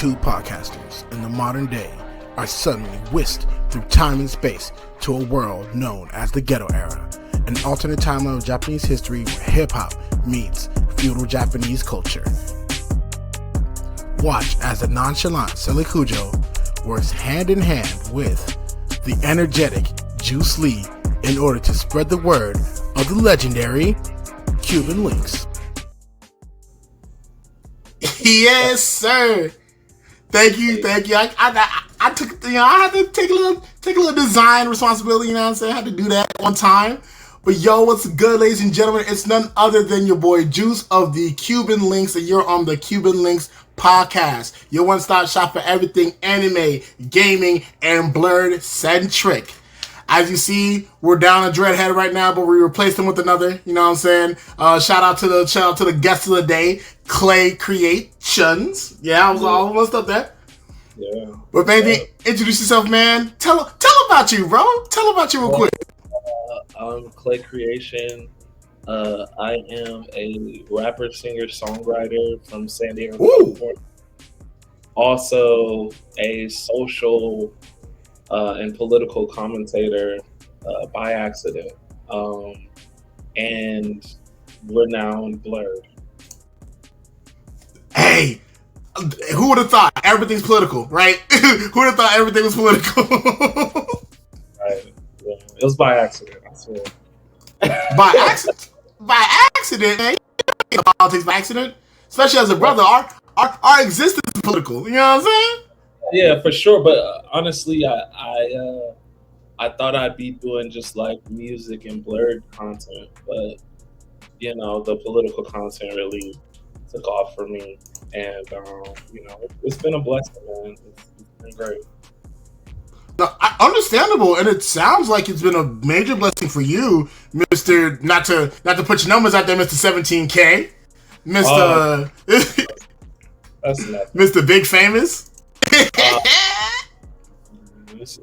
two podcasters in the modern day are suddenly whisked through time and space to a world known as the Ghetto Era, an alternate timeline of Japanese history where hip-hop meets feudal Japanese culture. Watch as the nonchalant Selikujo works hand in hand with the energetic Juice Lee in order to spread the word of the legendary Cuban Linx. Yes, sir. Thank you. I took, I had to take a little design responsibility. You know what I'm saying? I had to do that one time. But yo, what's good, ladies and gentlemen? It's none other than your boy Juice of the Cuban Linx, and you're on the Cuban Linx Podcast, your one-stop shop for everything anime, gaming, and blurred centric. As you see, we're down a dreadhead right now, but we replaced him with another. You know what I'm saying? Shout out to the guest of the day, Klaye Creations. Yeah, I was almost up there. Yeah. But baby, introduce yourself, man. Tell about you, bro. Tell about you real quick. I'm Klaye Creation. I am a rapper, singer, songwriter from San Diego, California. Also a social and political commentator by accident. And we're now in Blurred. Hey, who would have thought everything's political, right? Who would have thought everything was political? Right. Yeah. It was by accident, I swear. By accident? By accident, man. Politics by accident? Especially as a brother, our existence is political. You know what I'm saying? Yeah, for sure. But honestly, I thought I'd be doing just like music and blurred content, but you know, the political content really took off for me, and you know, it's been a blessing, man. It's been great. No, understandable, and it sounds like it's been a major blessing for you, Mister. Not to put your numbers out there, Mister 17K, Mister. That's nothing. Mister Big Famous.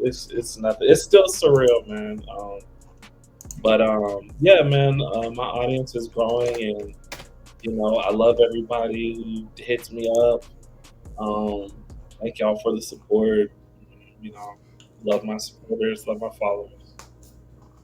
It's nothing. It's still surreal, man. But yeah, man. My audience is growing, and you know, I love everybody who hits me up. Thank y'all for the support. You know, love my supporters, love my followers.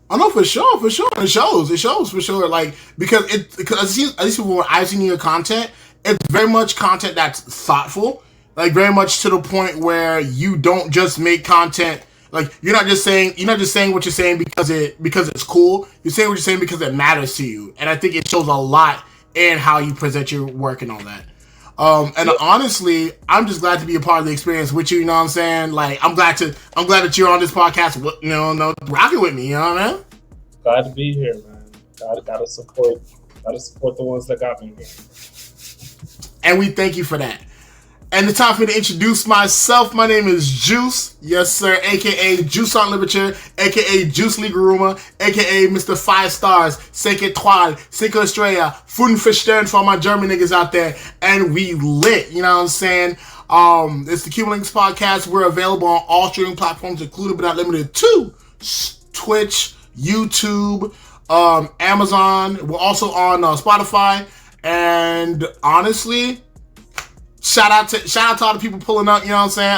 I know for sure. It shows for sure. Like because at least from what I've seen in your content, it's very much content that's thoughtful. Like very much to the point where you don't just make content. Like you're not just saying what you're saying because it's cool. You're saying what you're saying because it matters to you. And I think it shows a lot in how you present your work and all that. And honestly, I'm just glad to be a part of the experience with you. You know what I'm saying? Like I'm glad that you're on this podcast. You know, rocking with me. You know what I mean? Glad to be here, man. Gotta support the ones that got me here. And we thank you for that. And it's time for me to introduce myself. My name is Juice. Yes, sir. A.K.A. Juice on Literature. A.K.A. Juice Liguruma. A.K.A. Mr. 5 Stars. 5 Étoiles. 5 Estrella. Fünf Stern for all my German niggas out there. And we lit. You know what I'm saying? It's the Cuban Linx Podcast. We're available on all streaming platforms, including but not limited to Twitch, YouTube, Amazon. We're also on Spotify. And honestly, shout out to all the people pulling up. You know what I'm saying?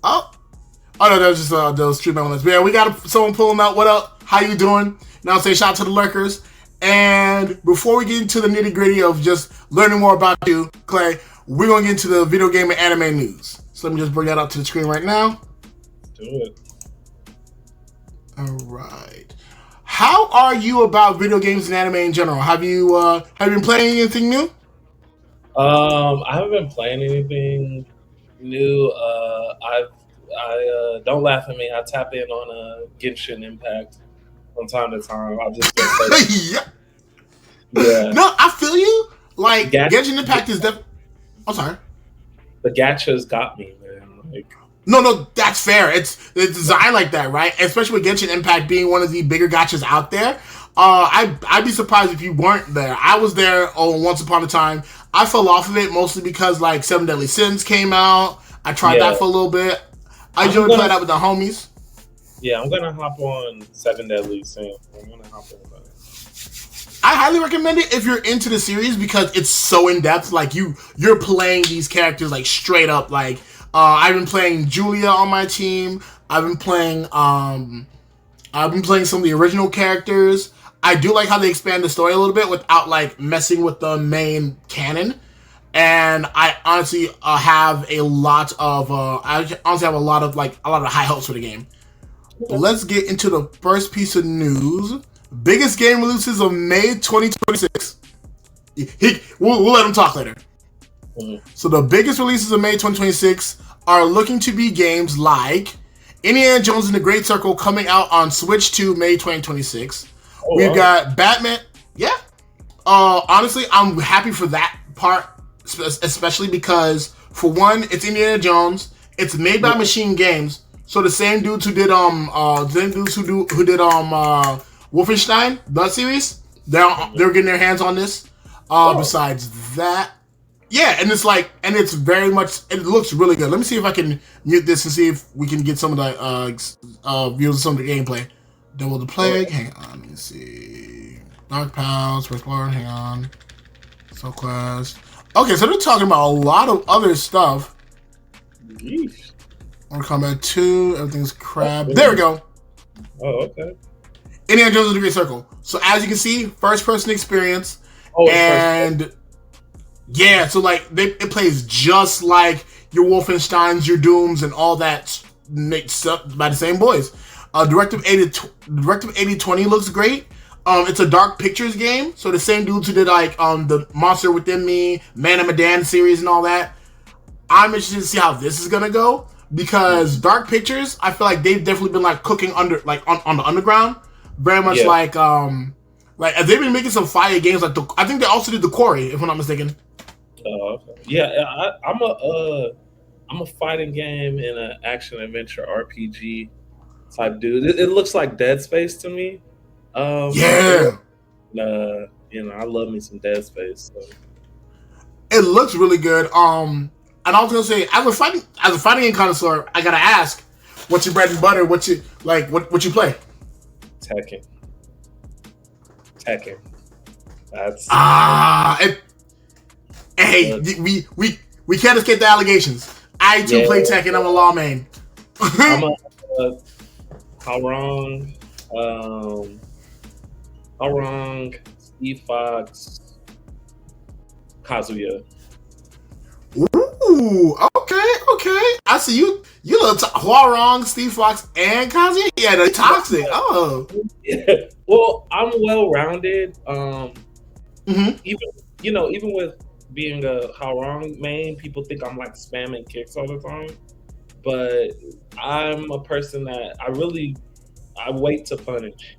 Oh no, that was just those stream elements. Yeah, we got someone pulling up. What up? How you doing? You know what I'm saying? Shout out to the lurkers. And before we get into the nitty gritty of just learning more about you, Klaye, we're gonna get into the video game and anime news. So let me just bring that up to the screen right now. Do it. All right. How are you about video games and anime in general? Have you been playing anything new? I haven't been playing anything new. I don't laugh at me. I tap in on Genshin Impact from time to time. I'll just yeah. Yeah. No, I feel you. Like Genshin Impact is definitely. I'm sorry. The gachas got me, man. Like. No, that's fair. It's designed like that, right? Especially with Genshin Impact being one of the bigger gachas out there. I'd be surprised if you weren't there. I was there once upon a time. I fell off of it mostly because like 7 Deadly Sins came out. I tried that for a little bit. I enjoyed playing that with the homies. Yeah, I'm gonna hop on 7 Deadly Sins. I'm gonna hop on that. I highly recommend it if you're into the series because it's so in depth. Like you're playing these characters like straight up. Like I've been playing Julia on my team. I've been playing some of the original characters. I do like how they expand the story a little bit without like messing with the main canon. And I honestly have a lot of high hopes for the game. But let's get into the first piece of news. Biggest game releases of May 2026. We'll let him talk later. Mm-hmm. So the biggest releases of May 2026 are looking to be games like Indiana Jones and the Great Circle coming out on Switch 2 May 2026. We've got Batman. Yeah. Honestly, I'm happy for that part, especially because for one, it's Indiana Jones. It's made by Machine Games, so the same dudes who did Wolfenstein, the series, they're getting their hands on this. Besides that, yeah, and it's very much, it looks really good. Let me see if I can mute this and see if we can get some of the views of some of the gameplay. Double the Plague, hang on, let me see. Dark Pals, First Blood, hang on. Soul Quest. Okay, so they're talking about a lot of other stuff. Yeesh. Mortal Kombat 2, everything's crap. There we go. Oh, okay. Indiana Jones and the Great Circle. So as you can see, first person experience. Yeah, so like it plays just like your Wolfensteins, your Dooms, and all that mixed up by the same boys. Directive 8020 looks great. It's a Dark Pictures game, so the same dudes who did like the Monster Within Me, Man of Medan series, and all that. I'm interested to see how this is gonna go because Dark Pictures, I feel like they've definitely been like cooking under like on the underground, very much like they've been making some fire games like I think they also did The Quarry, if I'm not mistaken. Okay. Yeah, I'm a fighting game and an action adventure RPG type dude. It looks like Dead Space to me. I love me some Dead Space. So. It looks really good. And I was gonna say, as a fighting game connoisseur, I gotta ask, what's your bread and butter? What you play? Tekken. That's we can't escape the allegations. I too play Tekken. I'm a lawman. I'm how wrong, Steve Fox, Kazuya. Ooh, okay. I see you. You love Hwarong, Steve Fox, and Kazuya. Yeah, they're toxic. Oh. Yeah. Well, I'm well-rounded. Even with being a Hwarong main, people think I'm like spamming kicks all the time. But I'm a person that I wait to punish.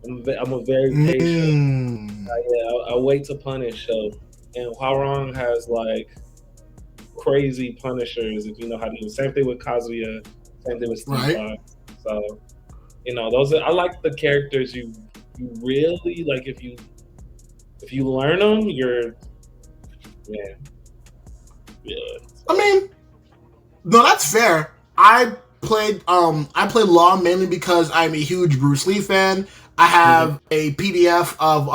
I'm a very patient. I wait to punish. So, and Hwarong has like crazy punishers if you know how to do it. Same thing with Kazuya. Same thing with Steve Fox. So, those are, I like the characters you really like. If you learn them, you're yeah. I mean, no, that's fair. I played Law mainly because I'm a huge Bruce Lee fan. I have a PDF of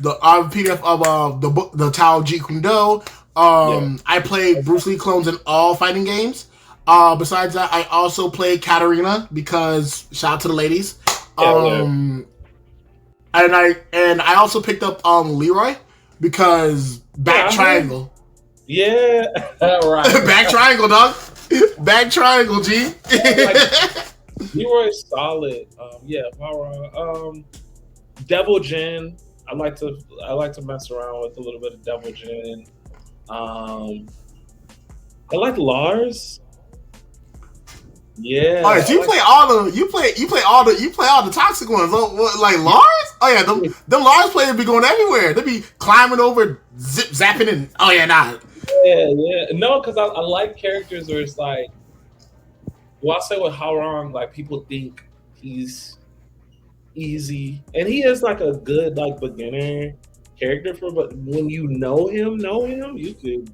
the book, the Tao Jeet Kune Do. I played Bruce Lee clones in all fighting games. Besides that, I also played Katarina because shout out to the ladies. And I also picked up Leroy because back triangle. Yeah, right. Back triangle, dog. Back triangle, G. Leroy's solid. Devil Jin. I like to mess around with a little bit of Devil Jin. I like Lars. Yeah. All right, so you play all the toxic ones. Like Lars? Oh yeah, them Lars players be going everywhere. They be climbing over, zip zapping, and Yeah. No, because I like characters where it's like, well, I say with Hwarong, like people think he's easy, and he is like a good like beginner character but when you know him, you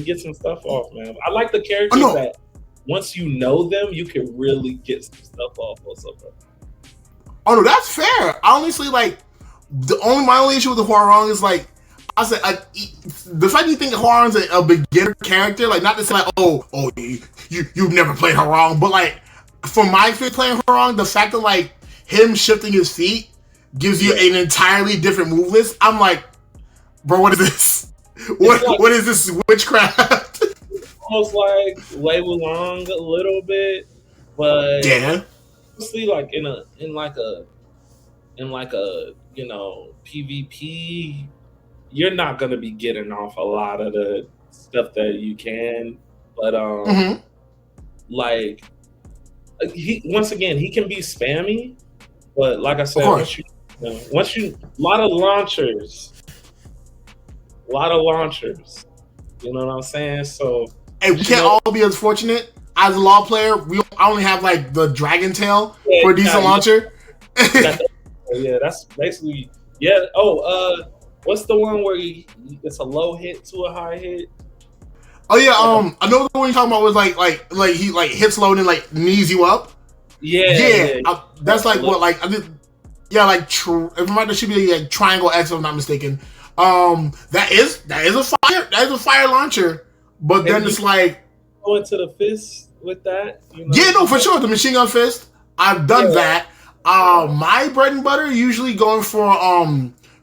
get some stuff off, man. I like the characters that once you know them, you can really get some stuff off or something. Oh no, that's fair. Honestly, like My only issue with the Huarong is like, I said, the fact you think Huarong's a beginner character, like not to say like, you've never played Huarong, but like from my experience playing Huarong, the fact that like him shifting his feet gives you an entirely different move list. I'm like, bro, what is this? What is this witchcraft? Almost like Lei Wulong a little bit, but yeah, mostly like in like a PvP, you're not gonna be getting off a lot of the stuff that you can, but like once again he can be spammy, but like I said, once you a lot of launchers, you know what I'm saying? So hey, we can't all be as fortunate. As a law player, I only have like the Dragon Tail for a decent launcher. Yeah, that's basically what's the one where it's a low hit to a high hit? Oh yeah, I know the one you're talking about was like he like hits low and then like knees you up. Yeah. That's like what like I did. Yeah, like there should be like triangle X if I'm not mistaken. That is a fire launcher, but then it's like go into the fist with that. You know? Yeah, no, for sure. The machine gun fist. I've done that. My bread and butter usually going for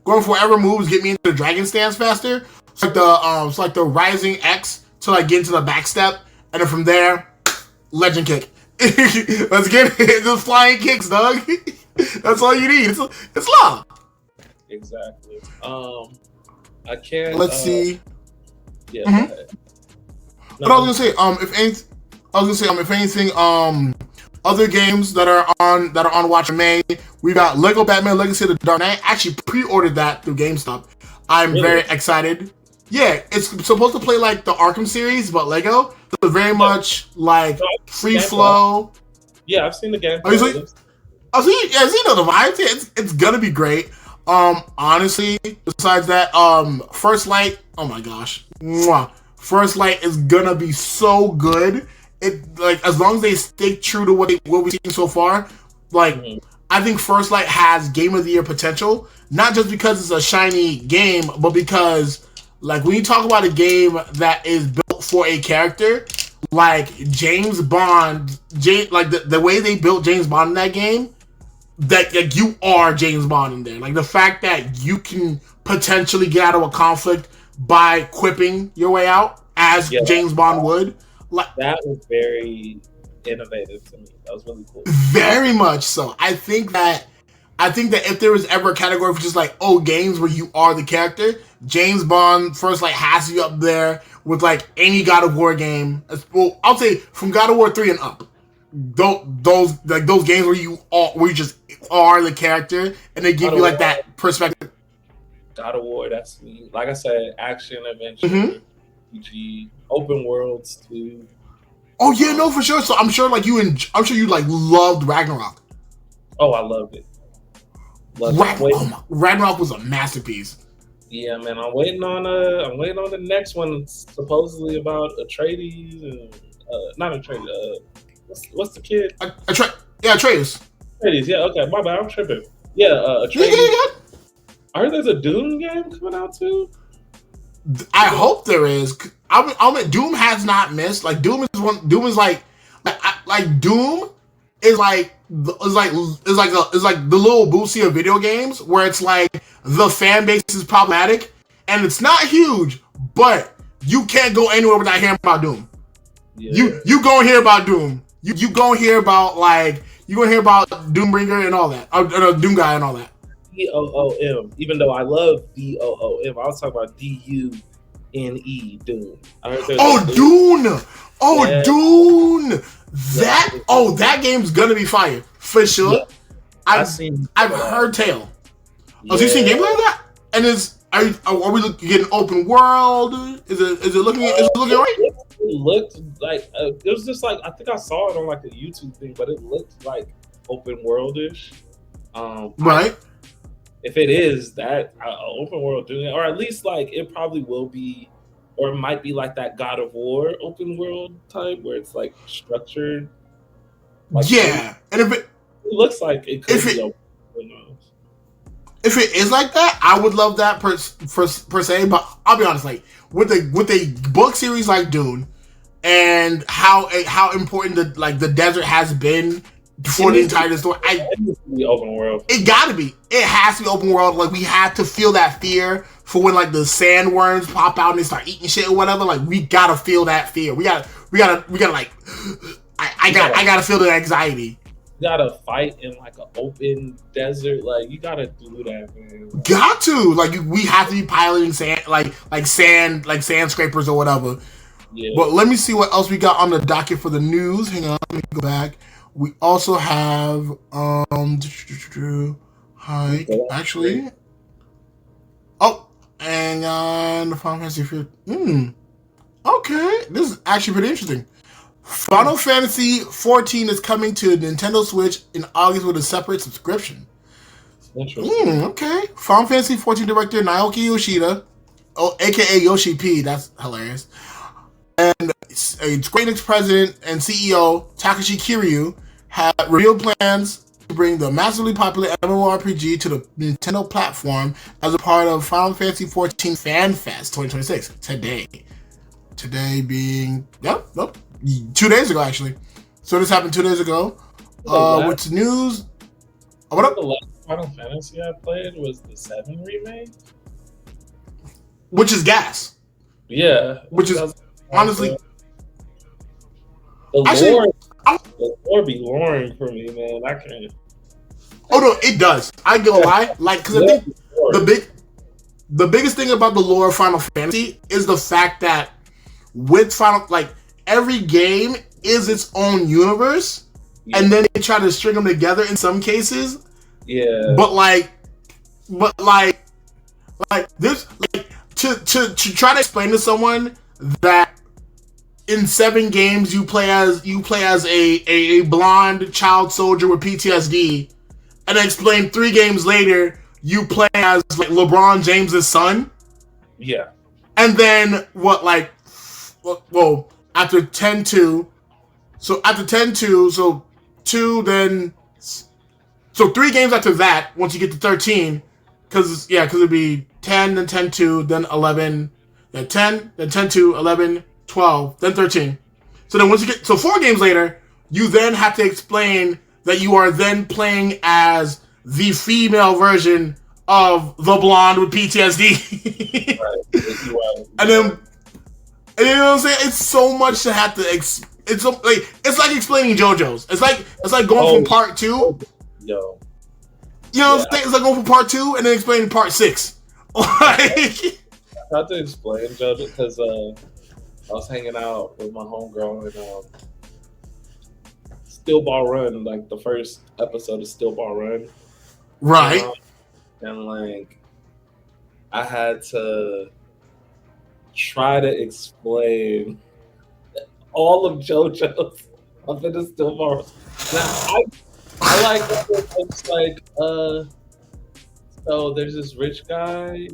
whatever moves get me into the dragon stance faster. It's like the rising X to like get into the backstep, and then from there, legend kick. Let's get it. The flying kicks, dog. That's all you need. It's law. Exactly. I can't. Let's see. Yeah. But I was gonna say, if anything, other games that are on Watch in May, we got Lego Batman Legacy of the Dark Knight. I actually pre-ordered that through GameStop. I'm very excited. Yeah, it's supposed to play like the Arkham series, but Lego. So very much like free flow. Yeah, I've seen the game. I've seen the vibes. It's gonna be great. Honestly, besides that, First Light. Oh my gosh, mwah. First Light is gonna be so good. It like as long as they stay true to what we've seen so far, like I think First Light has Game of the Year potential. Not just because it's a shiny game, but because like when you talk about a game that is built for a character, like James Bond, like the way they built James Bond in that game, that like you are James Bond in there. Like the fact that you can potentially get out of a conflict by quipping your way out as James Bond would. Like that was very innovative to me. That was really cool. Very much so. I think that if there was ever a category for just like games where you are the character, James Bond First Light has you up there with like any God of War game. Well, I'll say from God of War 3 and up. Those games where you just are the character and they give you like that perspective. God of War, that's me. Like I said, action, adventure, RPG, open worlds too. Oh yeah, no, for sure. So I'm sure you like loved Ragnarok. Oh, I loved it. Ragnarok was a masterpiece. Yeah, man. I'm waiting on the next one. Supposedly about Atreides and not Atreides. What's the kid? Atreus. Atreides. Yeah. Okay. My bad. I'm tripping. Yeah. Atreides. I heard there's a Doom game coming out too. I hope there is. I'll admit, Doom has not missed. Like Doom is one. Doom is like Doom is like the little boosie of video games where it's like the fan base is problematic and it's not huge, but you can't go anywhere without hearing about Doom. Yeah. You gonna hear about Doom. You gonna hear about Doombringer and all that. Doom guy and all that. DOOM. Even though I love DOOM, I was talking about DUNE, Doom. Dune! Dune! That game's gonna be fire for sure. Yeah. I've heard tale. Yeah. So you seen gameplay of that? And are we getting open world? Is it looking right? It looked like it was just like I think I saw it on like a YouTube thing, but it looked like open worldish. Right. If it is that open world doing it, or at least like it probably will be, or it might be like that God of War open world type where it's like structured. Like and if it looks like it could be open. Who knows? if it is like that, I would love that per se. But I'll be honest, like with a book series like Dune, and how important the desert has been for the entire story. It needs to be open world. It gotta be. It has to be open world. Like we have to feel that fear for when like the sandworms pop out and they start eating shit or whatever. Like we gotta feel that fear. We gotta like. I gotta feel the anxiety. You gotta fight in like an open desert. Like you gotta do that, man. Got to we have to be piloting sand sand scrapers or whatever. Yeah. But let me see what else we got on the docket for the news. Hang on, let me go back. We also have actually. Oh, hang on, the Final Fantasy 15. Okay, this is actually pretty interesting. Final Fantasy 14 is coming to Nintendo Switch in August with a separate subscription. Interesting. Okay. Final Fantasy 14 director Naoki Yoshida, aka Yoshi P, that's hilarious, and Square Enix president and CEO Takashi Kiryu have revealed plans to bring the massively popular MMORPG to the Nintendo platform as a part of Final Fantasy 14 Fan Fest 2026 today. Today being 2 days ago, actually. So this happened 2 days ago. What's news? What up? The last Final Fantasy I played was the 7 remake, which is gas. Yeah, which is honestly. The lore be loring for me, man. I can't. Oh no, it does. I go lie, like because I think the biggest thing about the lore of Final Fantasy is the fact that with every game is its own universe, and then they try to string them together in some cases. Yeah. But this, to try to explain to someone that in 7 games you play as a blonde child soldier with PTSD, and then explain 3 games later you play as LeBron James's son. Yeah. And then after 10-2, so 3 games after that, once you get to 13, because it'd be 10, then 10-2, then 11, then 10, then 10-2, 11, 12, then 13. So then 4 games later, you then have to explain that you are then playing as the female version of the blonde with PTSD. Right. And then, you know what I'm saying? It's so much to have to. It's like explaining JoJo's. It's like going from part 2. Yo. You know what I'm saying? It's like going from part 2 and then explaining part 6. I had to explain JoJo because I was hanging out with my homegirl and Steel Ball Run, like the first episode of Steel Ball Run. Right. And I had to try to explain all of JoJo's up in the Steel Ball Run. Now, I like it's like so there's this rich guy,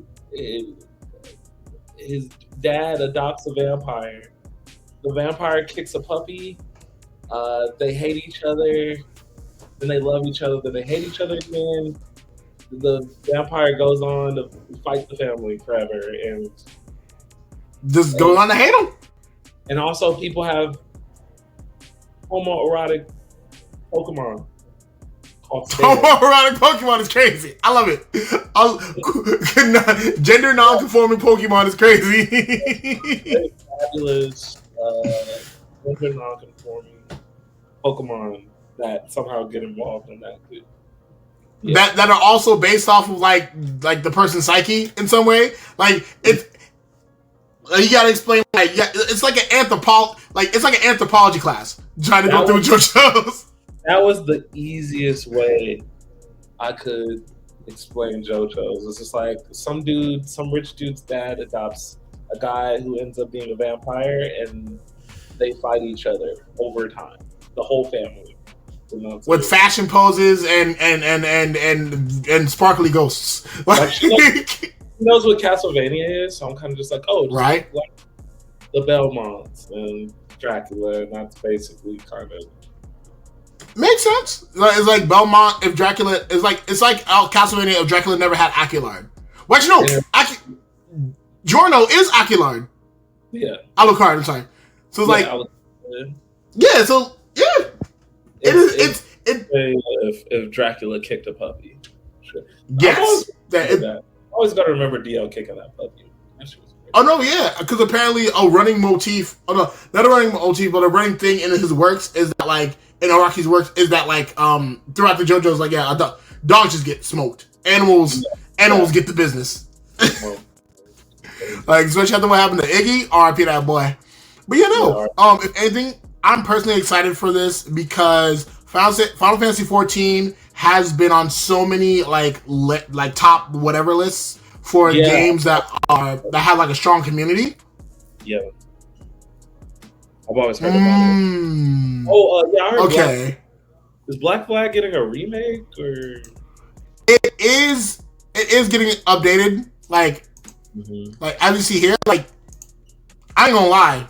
his dad adopts a vampire. The vampire kicks a puppy. They hate each other. Then they love each other. Then they hate each other again. The vampire goes on to fight the family forever and just go on to hate them. And also, people have homoerotic Pokemon. Homoerotic Pokemon is crazy. I love it. Gender non-conforming Pokemon is crazy. Very fabulous gender non-conforming Pokemon that somehow get involved in that too. Yeah. That are also based off of like the person's psyche in some way. Like it's you gotta explain it's like an anthropology class trying to go through JoJo's. That was the easiest way I could explain JoJo's. It's just like some rich dude's dad adopts a guy who ends up being a vampire, and they fight each other over time. The whole family. With fashion poses and sparkly ghosts. She knows what Castlevania is, so I'm kind of just like, right, like the Belmonts and Dracula, and that's basically kind of Makes sense. It's like Belmont if Dracula is like it's like Castlevania if Dracula never had Aguilar. What you know? Yeah. Giorno is Aguilar. Yeah. Alucard, I'm sorry. So it's yeah. So yeah, if Dracula kicked a puppy. Sure. Yes. I always got to remember DL kicking that puppy. That shit was great. Oh no, yeah, because apparently a running motif. Oh no, not a running motif, but a running thing in his works is that like in Araki's works is that like throughout the JoJo's like dogs just get smoked. Animals get the business. Like especially after what happened to Iggy, R.I.P. that boy. But if anything, I'm personally excited for this because Final Fantasy 14 has been on so many like top whatever lists for games that have like a strong community. Yeah, I've always heard about it. I heard. Okay, is Black Flag getting a remake or? It is getting updated. Like as you see here, like I ain't gonna lie,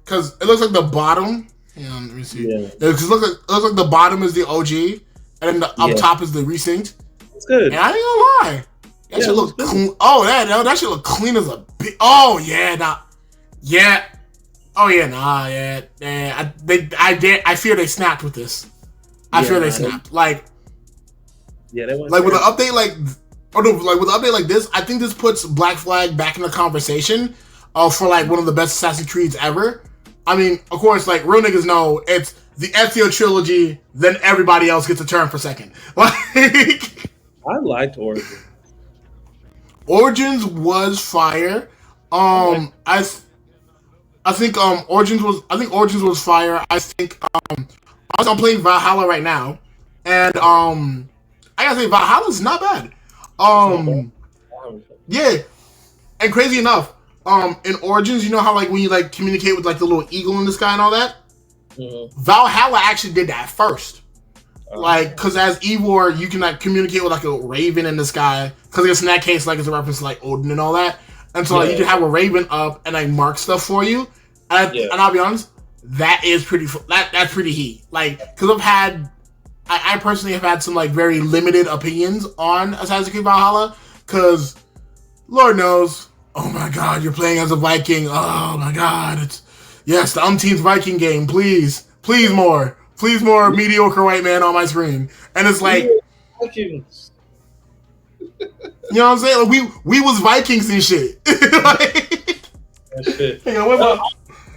because it looks like the bottom. Hang on, let me see. Yeah. It looks like the bottom is the OG, and then the up top is the resynced. It's good. And I ain't gonna lie, that should look clean. Oh, that should look clean as a bitch. Oh yeah, nah. Yeah. Oh yeah, nah, yeah. I fear they snapped with this. I fear they snapped. Like they went like with an update like with an update like this, I think this puts Black Flag back in the conversation for like one of the best Assassin's Creeds ever. I mean, of course, like real niggas know it's the Ezio trilogy, then everybody else gets a turn for second. Like I liked Origins. Origins was fire. I think Origins was fire. I think I'm playing Valhalla right now, and I gotta say Valhalla's not bad. Yeah, and crazy enough, in Origins, you know how like when you like communicate with like the little eagle in the sky and all that. Mm-hmm. Valhalla actually did that first. Like, because as Eivor, you can like communicate with like a raven in the sky. Because I guess in that case, like it's a reference to like Odin and all that. And so like you can have a raven up and like mark stuff for you. And I'll be honest, that is that's pretty heat. Like, because I personally have had some like very limited opinions on Assassin's Creed Valhalla. Because Lord knows, oh my God, you're playing as a Viking. Oh my God, the umpteenth Viking game. Please more. Please more mediocre white man on my screen. And it's like, Vikings. You know what I'm saying? Like we was Vikings and shit. That shit. Hang on,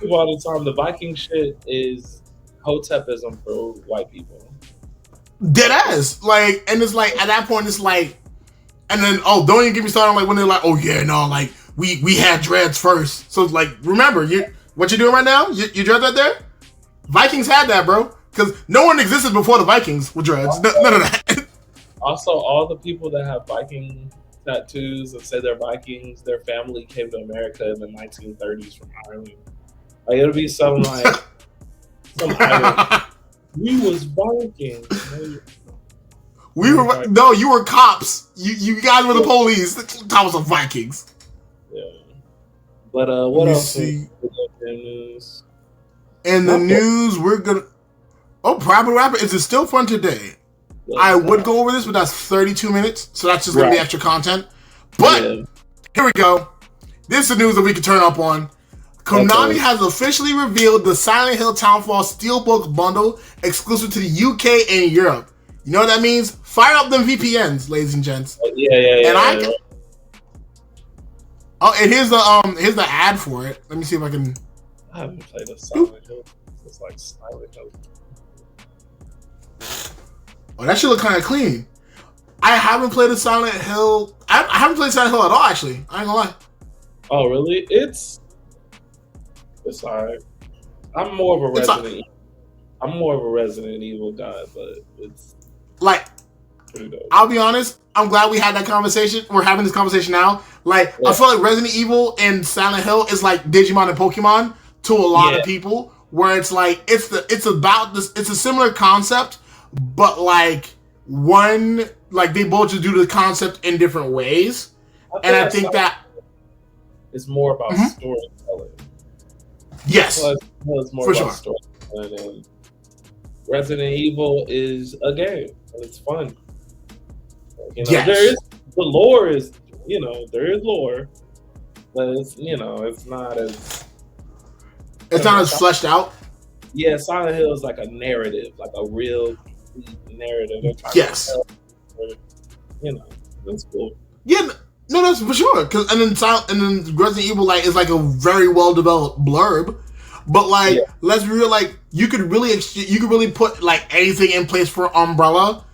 all the time, the Viking shit is Hotepism for white people. Dead ass. Like, and it's like, at that point, it's like, and then, don't even get me started on like when they're like, oh yeah, no, like, we had dreads first. So it's like, remember, what you're doing right now? You dreads right there? Vikings had that, bro. Because no one existed before the Vikings with dreads. None of that. Also, all the people that have Viking tattoos and say they're Vikings, their family came to America in the 1930s from Ireland. Like, it'll be some Irish. We was Vikings. You were cops. You guys were the police. That was the Vikings. Yeah. But what else? In the news? In the news, we're gonna. Private Rapper, is it still fun today? I would go over this, but that's 32 minutes, so that's just going to be extra content. But, here we go. This is the news that we can turn up on. Konami has officially revealed the Silent Hill Townfall Steelbook bundle exclusive to the UK and Europe. You know what that means? Fire up them VPNs, ladies and gents. And and here's the ad for it. Let me see if I can... I haven't played a Silent Hill. It's like Silent Hill. Oh, that should look kind of clean. I haven't played a Silent Hill. I haven't played Silent Hill at all, actually. I ain't gonna lie. Oh, really? It's alright. I'm more of a Resident Evil guy, but it's like pretty dope. I'll be honest. I'm glad we had that conversation. We're having this conversation now. Like I feel like Resident Evil and Silent Hill is like Digimon and Pokemon to a lot of people. Where it's like it's about this. It's a similar concept. But like they both just do the concept in different ways, and I think that it's more about storytelling. Yes, it's more about storytelling. Resident Evil is a game. And it's fun. You know, Yes. there is the lore is, you know, there is lore, but it's, you know, it's not as fleshed out. Yeah, Silent Hill is like a narrative, like a real narrative. They're trying Yes. to tell, you know, that's cool. Yeah, no, that's for sure. And then Resident Evil like is like a very well developed blurb, but like let's be real, like you could really put like anything in place for Umbrella,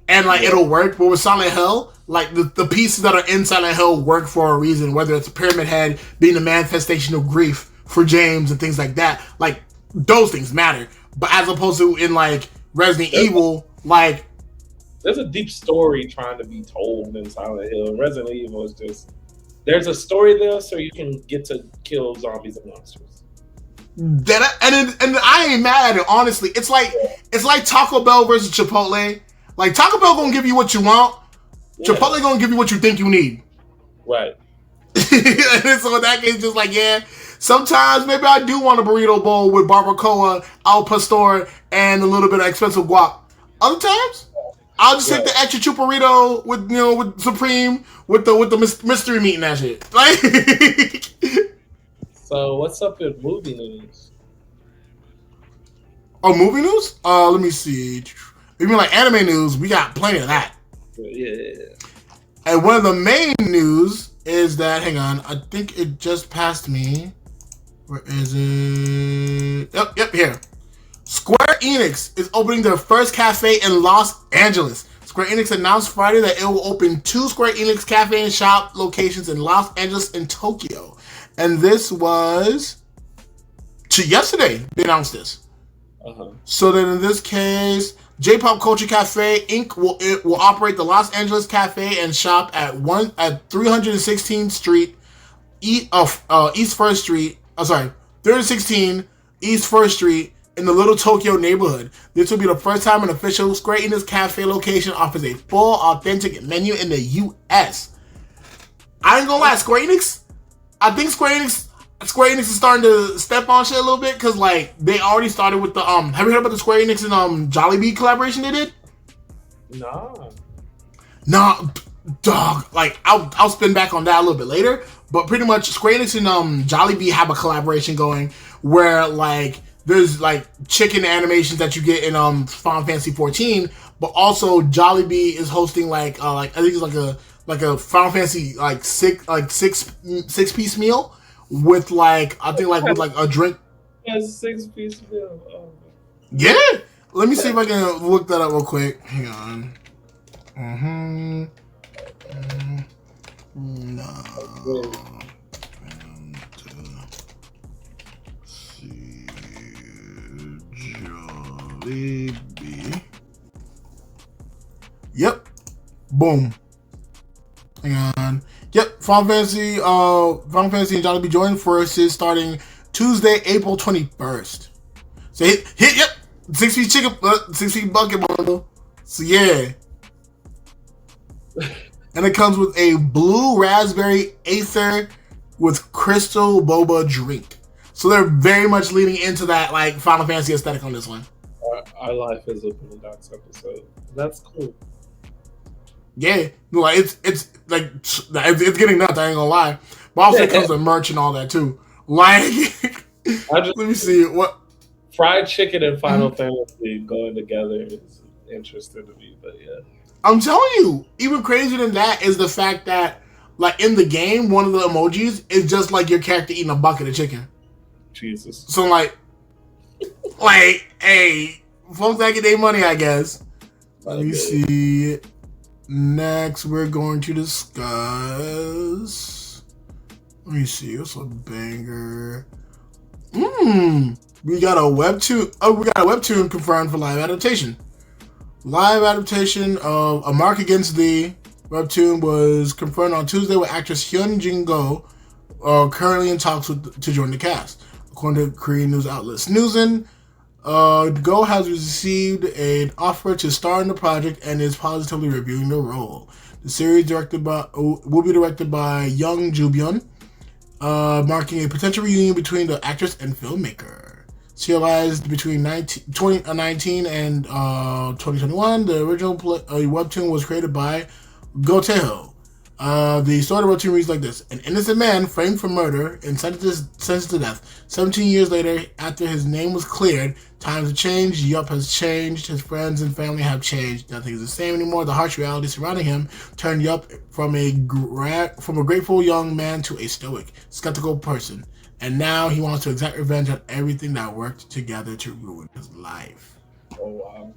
and like it'll work. But with Silent Hill, like the pieces that are in Silent Hill work for a reason. Whether it's a Pyramid Head being the manifestation of grief for James and things like that, like those things matter. But as opposed to in like Resident Evil, like. There's a deep story trying to be told in Silent Hill. Resident Evil is just there's a story there, so you can get to kill zombies and monsters. And I ain't mad at it. Honestly, it's like Taco Bell versus Chipotle. Like Taco Bell gonna give you what you want. Yeah. Chipotle gonna give you what you think you need. Right. And so in that case, just like sometimes maybe I do want a burrito bowl with barbacoa, al pastor, and a little bit of expensive guac. Other times. I'll just take the extra chuparito with Supreme with the mystery meat and that shit. Like, so what's up with movie news? Oh, movie news? Let me see. You mean like anime news? We got plenty of that. Yeah. And one of the main news is that hang on, I think it just passed me. Where is it? Yep, here. Square Enix is opening their first cafe in Los Angeles. Square Enix announced Friday that it will open 2 Square Enix cafe and shop locations in Los Angeles and Tokyo. And this was yesterday they announced this. So then in this case, J-Pop Culture Cafe Inc. will operate the Los Angeles cafe and shop at 316th Street, East 1st Street. 316 East 1st Street. In the Little Tokyo neighborhood. This will be the first time an official Square Enix cafe location offers a full, authentic menu in the U.S. I ain't gonna lie, Square Enix. I think Square Enix is starting to step on shit a little bit because like they already started with the Have you heard about the Square Enix and Jollibee collaboration they did? Nah, dog. Like I'll spin back on that a little bit later. But pretty much Square Enix and Jollibee have a collaboration going where like. There's like chicken animations that you get in Final Fantasy 14, but also Jollibee is hosting like I think it's like a Final Fantasy six piece meal with with a drink. A 6-piece meal. Oh. Yeah, let me see if I can look that up real quick. Hang on. No. Jollibee. Yep. Boom. Hang on. Yep. Final Fantasy and Jollibee join forces starting Tuesday, April 21st. So hit yep. 6-piece chicken, 6-piece bucket bundle. So yeah. And it comes with a blue raspberry aether with crystal boba drink. So they're very much leaning into that like Final Fantasy aesthetic on this one. Our life is a Boondocks episode. That's cool. Yeah, like it's getting nuts. I ain't gonna lie, but also it comes with merch and all that too. Like, let me see what fried chicken and Final Fantasy going together is interesting to me. But yeah, I'm telling you, even crazier than that is the fact that like in the game, one of the emojis is just like your character eating a bucket of chicken. Jesus. So like, hey, folks that get their money, I guess. Let me see. Next, we're going to discuss. Let me see. What's a banger? We got a webtoon. Oh, we got a webtoon confirmed for live adaptation. Live adaptation of A Mark Against Thee webtoon was confirmed on Tuesday with actress Hyun Jin-go currently in talks to join the cast. According to Korean news outlet Snoozen, Go has received an offer to star in the project and is positively reviewing the role. The series will be directed by Young Joo-byun, marking a potential reunion between the actress and filmmaker. serialized between 2019 and 2021. The original webtoon was created by Goteho. The story of the webtoon reads like this. An innocent man framed for murder and sentenced to death. 17 years later, after his name was cleared, times have changed, Yup has changed, his friends and family have changed. Nothing is the same anymore. The harsh reality surrounding him turned Yup from a grateful young man to a stoic, skeptical person. And now he wants to exact revenge on everything that worked together to ruin his life. Oh wow.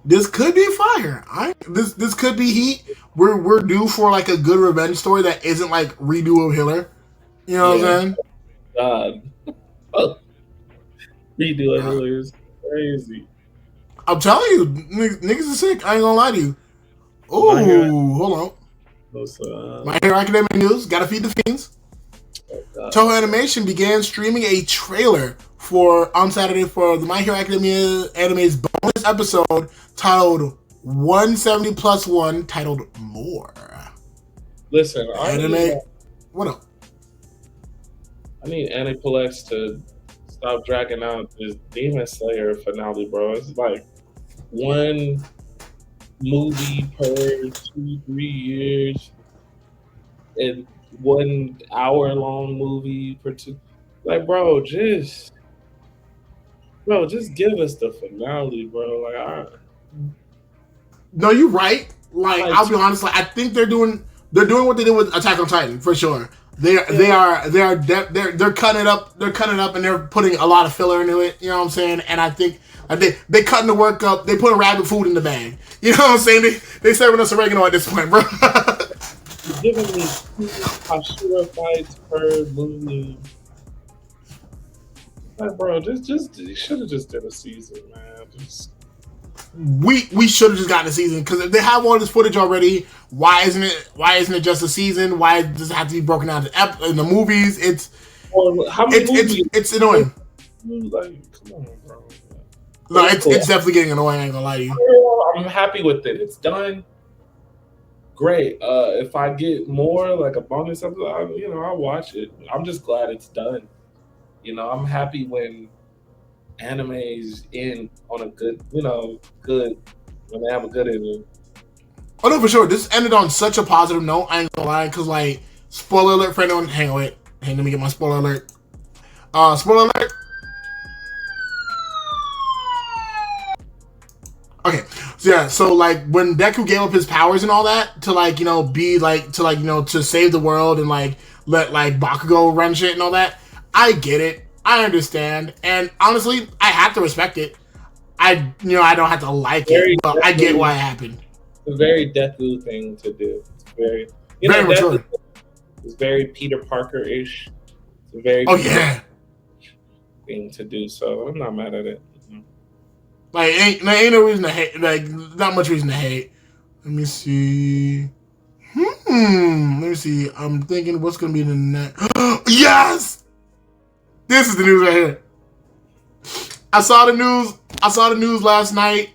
This could be fire. This could be heat. We're due for like a good revenge story that isn't like redo of Hitler. You know what I'm saying? God. Oh. Redo of Hitler is crazy. I'm telling you, niggas are sick. I ain't gonna lie to you. Ooh, hold on. My Hero Academia news. Gotta feed the fiends. Toho Animation began streaming a trailer on Saturday for the My Hero Academia anime's bonus episode titled 170+1, titled More. Listen, what up? I need Aniplex to stop dragging out this Demon Slayer finale, bro. It's like one movie per 2-3 years and 1 hour long movie per 2. Like, bro, just give us the finale, bro. Like, no, you're right. Like, I'll be honest. Like, I think they're doing what they did with Attack on Titan for sure. They're cutting it up. They're cutting it up, and they're putting a lot of filler into it. You know what I'm saying? And I think they cutting the work up. They put rabbit food in the bag. You know what I'm saying? They serving us oregano at this point, bro. Giving me 2 Hashira fights per movie. Like, bro, you should have just did a season, man. We should have just gotten a season, because if they have all this footage already, why isn't it just a season? Why does it have to be broken out in the movies? It's annoying. Like, come on, bro. No, it's definitely getting annoying. I ain't gonna lie to you. I'm happy with it. It's done. Great. If I get more, like a bonus episode, I'll watch it. I'm just glad it's done. I'm happy when animes end on a good, when they have a good ending. Oh no, for sure. This ended on such a positive note. I ain't gonna lie, because like, spoiler alert for anyone. Hang on, let me get my spoiler alert. Spoiler alert. Okay, so like when Deku gave up his powers and all that to save the world and like let like Bakugo run shit and all that, I get it, I understand, and honestly, I have to respect it. I don't have to like it, but I get why it happened. It's a very Deku thing to do. It's very mature. It's very Peter Parker-ish. It's a very thing to do. So I'm not mad at it. Like, ain't no reason to hate. Like, not much reason to hate. Let me see. I'm thinking what's gonna be the next. Yes! This is the news right here. I saw the news last night.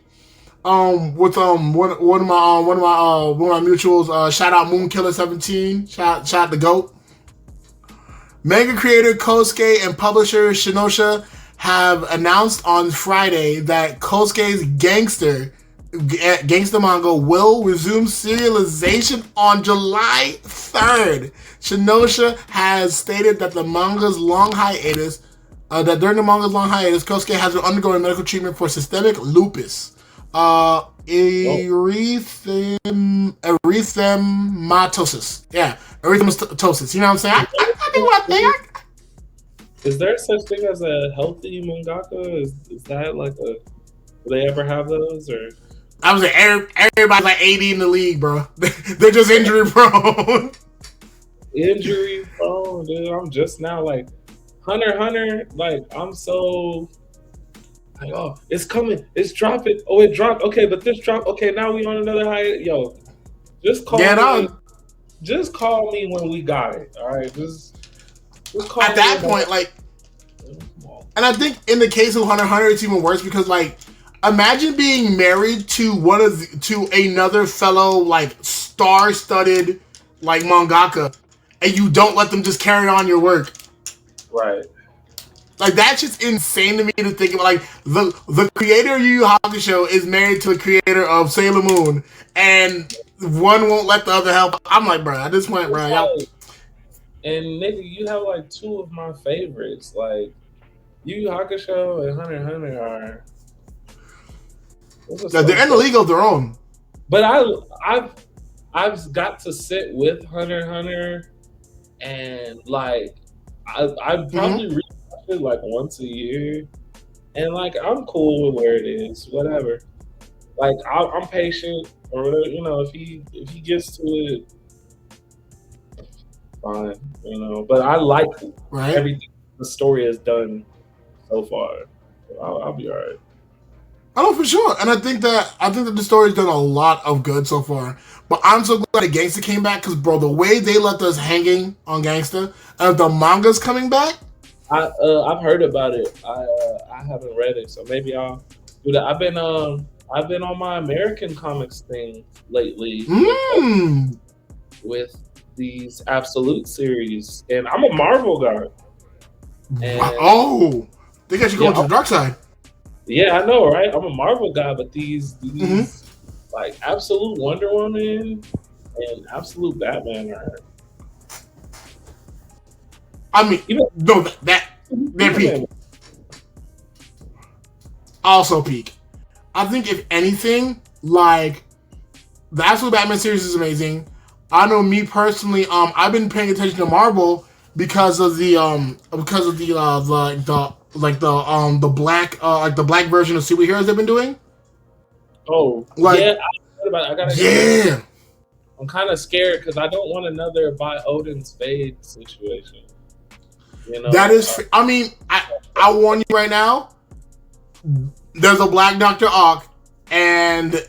With one of my mutuals. Shout out Moonkiller17. Shout out the GOAT. Manga creator Kosuke and publisher Shinosha have announced on Friday that Kosuke's gangster manga will resume serialization on July 3rd. Shinosha has stated that during the manga's long hiatus, Kosuke has been undergoing medical treatment for systemic lupus, erythematosus. Yeah, erythematosis. You know what I'm saying? I think what I think. Is there such thing as a healthy mangaka? Is that like do they ever have those, or? I was like, everybody's like 80 in the league, bro. They're just injury prone. Injury prone, dude. I'm just now like Hunter. Like, I'm so like, oh, it's coming, it's dropping. Oh, it dropped. Okay, but this dropped. Okay, now we on another high. Yo, just call me. Just call me when we got it. All right, just call at that point, like, and I think in the case of Hunter x Hunter, it's even worse because, like, imagine being married to another fellow like star-studded like mangaka, and you don't let them just carry on your work. Right. Like, that's just insane to me to think about. Like, the creator of Yu Yu Hakusho is married to the creator of Sailor Moon, and one won't let the other help. I'm like, bro, at this point, bro, y'all. And nigga, you have like two of my favorites. Like, Yu Yu Hakusho and Hunter x Hunter are. They're in the league of their own. But I've got to sit with Hunter x Hunter, and like I probably read it like once a year, and like I'm cool with where it is, whatever. Like I'm patient, or whatever, you know. If he gets to it, fine, you know. But I like everything the story has done so far. So I'll be alright. Oh, for sure. And I think that the story's done a lot of good so far. But I'm so glad that Gangsta came back, because, bro, the way they left us hanging on Gangsta, and the manga's coming back. I've heard about it. I haven't read it, so maybe I'll do that. I've been on my American comics thing lately with these Absolute series, and I'm a Marvel guy. And, they got you going to the dark side. Yeah, I know, right? I'm a Marvel guy, but these like Absolute Wonder Woman and Absolute Batman are. I mean, they're peak. Also peak. I think if anything, like, the Absolute Batman series is amazing. I know, me personally, I've been paying attention to Marvel because of the black version of superheroes they've been doing. Oh, like, yeah, I gotta. I'm kind of scared because I don't want another by Odin's Fade situation. You know, that is. I mean, I warn you right now. There's a Black Dr. Ock, and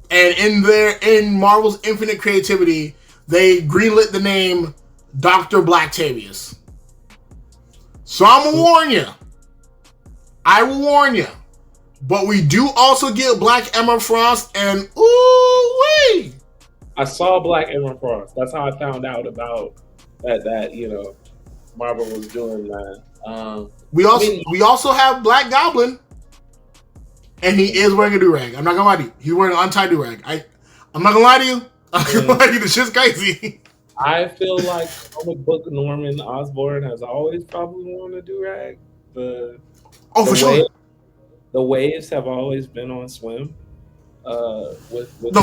in Marvel's infinite creativity, they greenlit the name Dr. Blacktavius. So I'm gonna warn you. I will warn you. But we do also get Black Emma Frost, and ooh-wee! I saw Black Emma Frost. That's how I found out about that you know, Marvel was doing that. We also have Black Goblin, and he is wearing a do-rag. I'm not gonna lie to you. He's wearing an untied do-rag. I'm not gonna lie to you. I'm not gonna lie to you. The shit's crazy. I feel like comic book Norman Osborn has always probably worn a do-rag. For sure. The waves have always been on swim.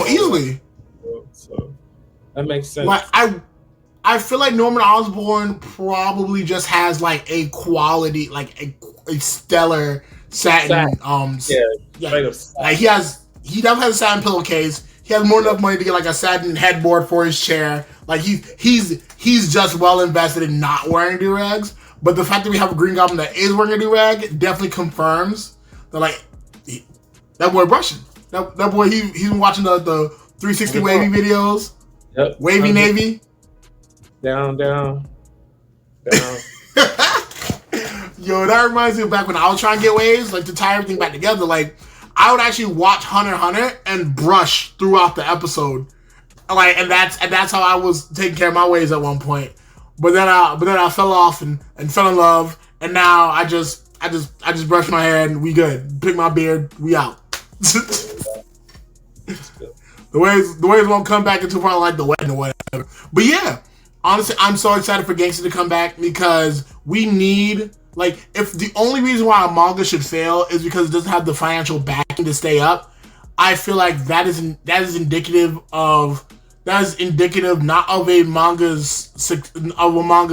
Easily. So that makes sense. Like, I feel like Norman Osborn probably just has like a quality, like a stellar satin. Like he definitely has a satin pillowcase. He has more than enough money to get like a satin headboard for his chair. Like he's just well invested in not wearing do-rags. But the fact that we have a Green Goblin that is wearing a do-rag definitely confirms that, like, that boy brushing. That boy, he's been watching the 360 wavy videos. Yep. Wavy Navy. Down. Yo, that reminds me of back when I was trying to get waves, like, to tie everything back together. Like, I would actually watch Hunter x Hunter and brush throughout the episode. Like, and that's how I was taking care of my waves at one point. But then I fell off and fell in love, and now I just brush my hair and we good. Pick my beard, we out. The waves won't come back until probably like the wedding or whatever. But yeah, honestly, I'm so excited for Gangsta to come back, because we need, like, if the only reason why a manga should fail is because it doesn't have the financial backing to stay up, I feel like that is indicative not of a manga's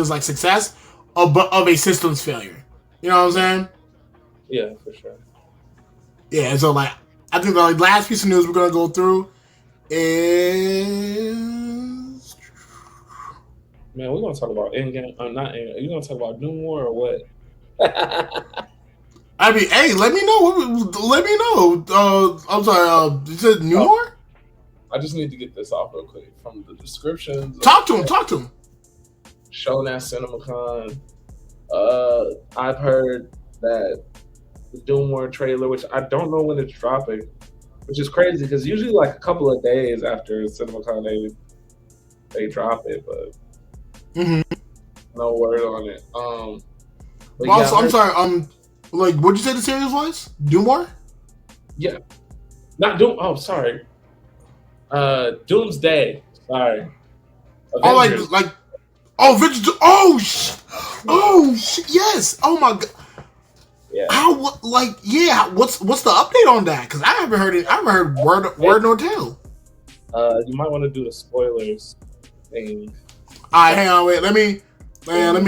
like success, but of a system's failure. You know what I'm saying? Yeah, for sure. Yeah, and so, like, I think the last piece of news we're gonna go through is, man, we're gonna talk about Endgame. Not Endgame. You gonna talk about Doom War or what? I mean, hey, let me know. I'm sorry. You said New War? I just need to get this off real quick from the descriptions. Talk to him. Shown at CinemaCon. I've heard that the Doom War trailer, which I don't know when it's dropping, which is crazy because usually like a couple of days after CinemaCon they drop it, but no word on it. But Well, yeah, also, I'm sorry. Like, what'd you say the series was? Doomore? yeah, not Doom. Oh, sorry. Doomsday. Sorry. Oh, Avengers. oh, Vince. Oh, shit. Yes. Oh my god. Yeah. How? Like, yeah. What's the update on that? Because I haven't heard it. I haven't heard word nor tale. You might want to do the spoilers thing. All right, hang on. Wait. Let me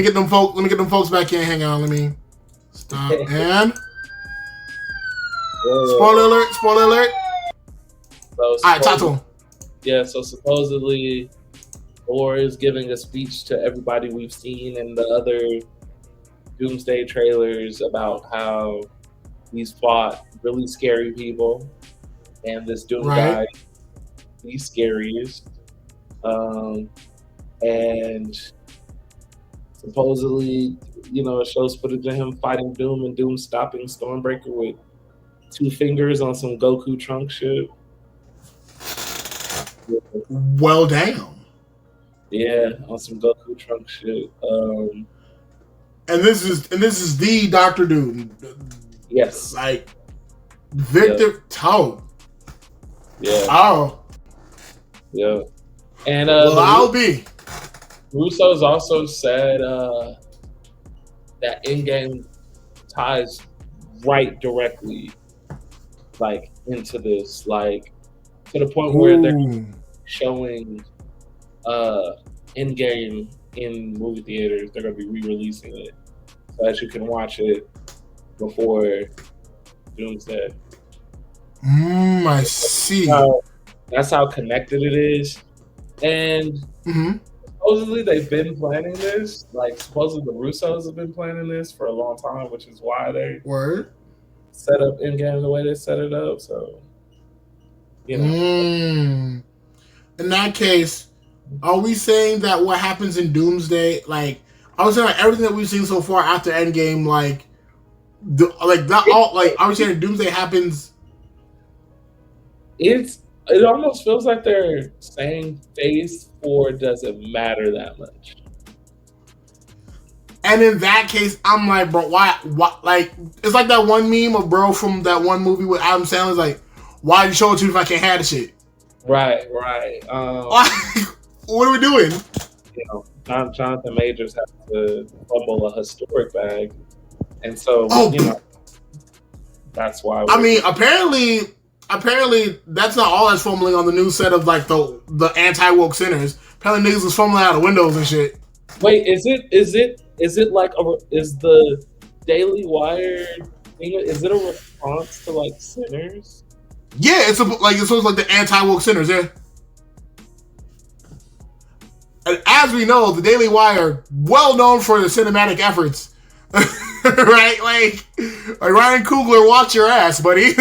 get them folks. Let me get them folks back in. Hang on. Let me stop and. Spoiler alert! Spoiler alert! So all right, talk to him. Yeah, so supposedly Thor is giving a speech to everybody we've seen in the other Doomsday trailers about how he's fought really scary people, and this Doom guy, he's scariest. And supposedly, it shows footage of him fighting Doom and Doom stopping Stormbreaker with 2 fingers on some Goku trunk shit. Well, damn. Yeah, on some Goku trunk shit. And this is the Doctor Doom. Yes. Like Victor Toe. Yeah. Oh. Yeah. And well, I'll be. Russo's also said that in-game ties right directly into this, to the point where they're showing in-game in movie theaters. They're going to be re-releasing it so that you can watch it before Doomsday. I see. That's how connected it is. And supposedly they've been planning this. Supposedly the Russos have been planning this for a long time, which is why they set up in-game the way they set it up. So, In that case, are we saying that what happens in Doomsday, I was saying everything that we've seen so far after Endgame, are we saying Doomsday happens? It almost feels like they're saying Phase 4 doesn't matter that much. And in that case, I'm like, bro, why? It's like that one meme of bro from that one movie with Adam Sandler. Like, why did you show it to me if I can't have the shit? Right. What are we doing? Jonathan Majors has to fumble a historic bag, and so that's why. Apparently that's not all that's fumbling on the new set of the anti-woke sinners. Apparently niggas was fumbling out of windows and shit. Wait, is the Daily Wire thing? Is it a response to sinners? Yeah, it's the anti-woke sinners. Yeah. And as we know, the Daily Wire, well known for the cinematic efforts, right? Like Ryan Coogler, watch your ass, buddy.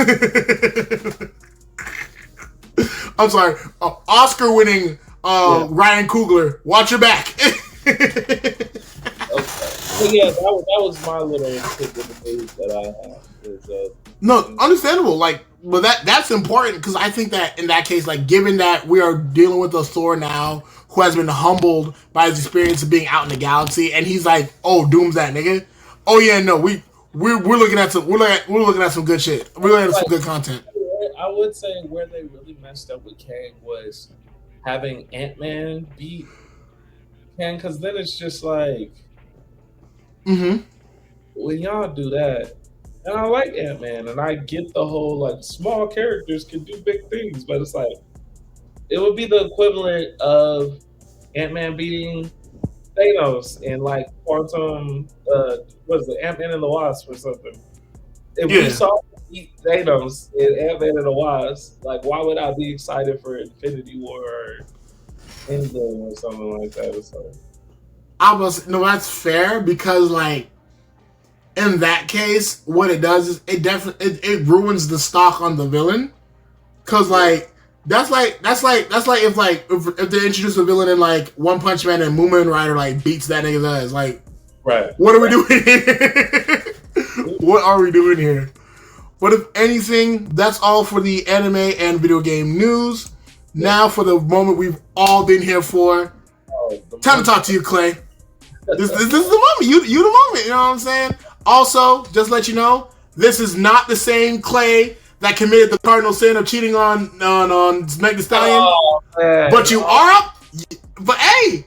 I'm sorry, Oscar-winning Ryan Coogler, watch your back. Okay. So yeah, that was my little tip of the news that I have. No, understandable. But that's important because I think that in that case, given that we are dealing with a Thor now who has been humbled by his experience of being out in the galaxy, and he's like, "Oh, Doom's that nigga." Oh yeah, no, we're looking at some good shit. We're looking at some good content. I would say where they really messed up with Kang was having Ant-Man beat Kang, because then it's just when y'all do that. And I like Ant-Man, and I get the whole small characters can do big things, but it's it would be the equivalent of Ant-Man beating Thanos in Quantum, what is it, Ant-Man and the Wasp or something. If we saw him beat Thanos in Ant-Man and the Wasp, why would I be excited for Infinity War or Endgame or something like that? No, that's fair because in that case, what it does is it ruins the stock on the villain, because that's like if they introduce a villain in One Punch Man and Moomin Rider beats that nigga's ass. Right. What are we doing here? What are we doing here? But if anything, that's all for the anime and video game news. Now for the moment we've all been here for. Time to talk to you, Clay. This is the moment. You the moment. You know what I'm saying? Also, just let you know, this is not the same Klaye that committed the cardinal sin of cheating on Meg Thee Stallion. Oh, man. But you are up. But hey,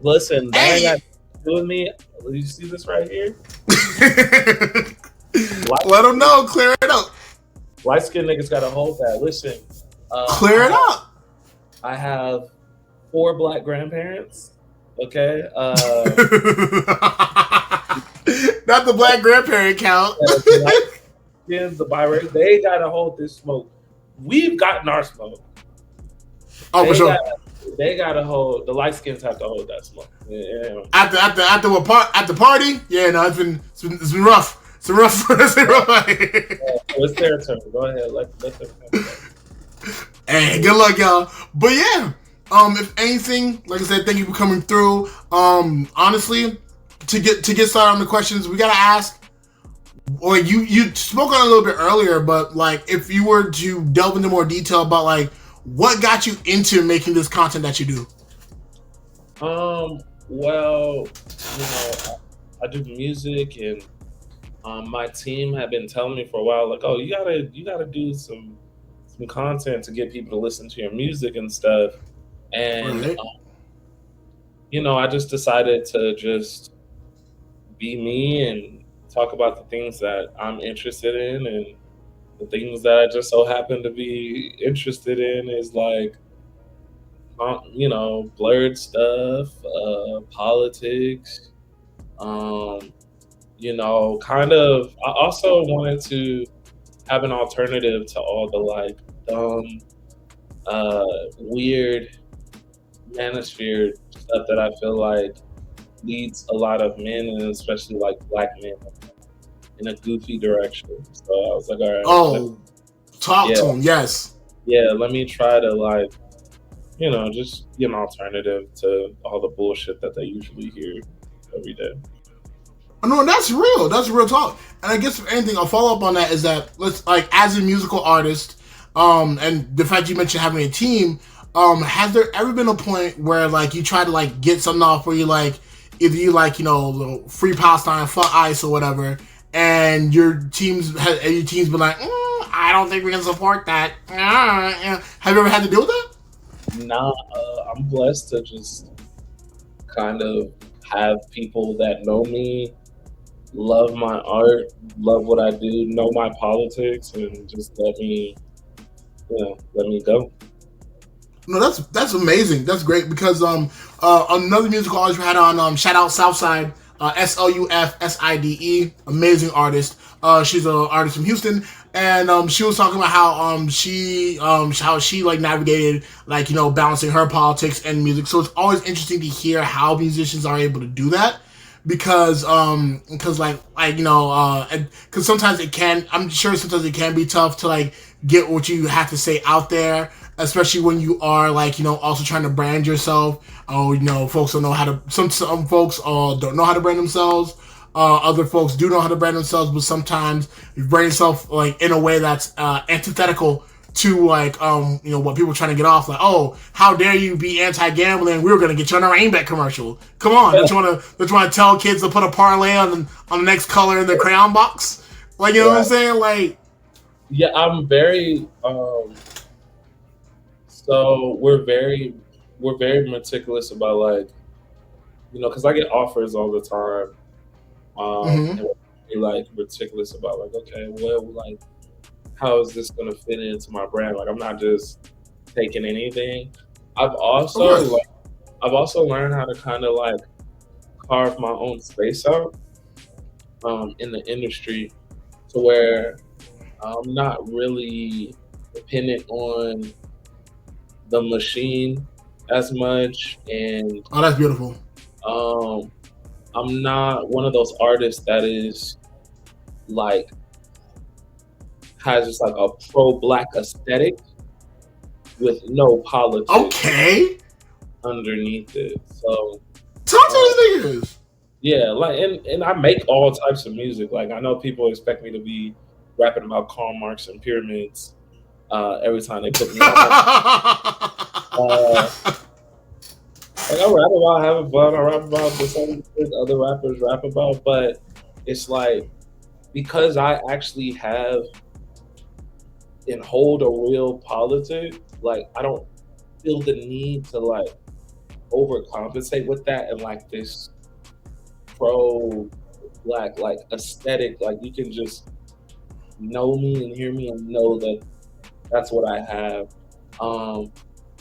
listen, that ain't got to do with me. You see this right here? Let them know. Clear it up. Light skinned niggas gotta hold that. Listen, clear it up. I have 4 black grandparents. Okay. Not the black grandparent count. The biracial, they gotta hold this smoke. We've gotten our smoke. Oh, for sure. They gotta hold. The light skins have to hold that smoke. Yeah. At the party, yeah, no, it's been rough. It's rough. It's their turn. Go ahead. Let them come. Hey, good luck, y'all. But yeah, if anything, like I said, thank you for coming through. Honestly, to get started on the questions, we gotta ask. Or you spoke on it a little bit earlier, but like if you were to delve into more detail about like what got you into making this content that you do. Well, I do music, and my team had been telling me for a while, like, oh, you gotta do some content to get people to listen to your music and stuff. And right. I just decided to just be me and talk about the things that I'm interested in, and the things that I just so happen to be interested in is like, blurred stuff, politics, kind of. I also wanted to have an alternative to all the like dumb, weird manosphere stuff that I feel like leads a lot of men, and especially like black men, in a goofy direction. So I was like, all right. Talk to him, yes. Yeah, let me try to like, just be an alternative to all the bullshit that they usually hear every day. No, that's real. That's real talk. And I guess if anything, I'll follow up on that is that let's like as a musical artist, and the fact you mentioned having a team, has there ever been a point where like you try to like get something off where you like either you like free Palestine, fuck ICE or whatever, and your team's been like, I don't think we can support that. Have you ever had to deal with that? Nah, I'm blessed to just kind of have people that know me, love my art, love what I do, know my politics, and just let me go. No, that's amazing. That's great because another musical artist we had on shout out Southside, SLUFSIDE, amazing artist. She's an artist from Houston, and she was talking about how she like navigated like balancing her politics and music. So it's always interesting to hear how musicians are able to do that because sometimes it can. I'm sure sometimes it can be tough to like get what you have to say out there, especially when you are like also trying to brand yourself. Folks don't know how to. Some folks don't know how to brand themselves. Other folks do know how to brand themselves, but sometimes you brand yourself like in a way that's antithetical to like what people are trying to get off. Like, oh, how dare you be anti-gambling? We were gonna get you on a Rainback commercial. Come on, don't you want to tell kids to put a parlay on the next color in their crayon box? Like, what I'm saying? Like, yeah, I'm very. So we're very meticulous about like, because I get offers all the time. And we're like meticulous about like, okay, well, like, how is this gonna fit into my brand? Like, I'm not just taking anything. I've also learned how to kind of like carve my own space out in the industry to where I'm not really dependent on the machine as much. And that's beautiful. I'm not one of those artists that is like has just like a pro-black aesthetic with no politics underneath it. So talk to these niggas. Yeah, like and I make all types of music. Like I know people expect me to be rapping about Karl Marx and pyramids every time they put me on. Like I rap about having fun. I rap about the same things other rappers rap about, but it's like because I actually have and hold a real politic, like I don't feel the need to like overcompensate with that and like this pro black like aesthetic. Like you can just know me and hear me and know that that's what I have. Um,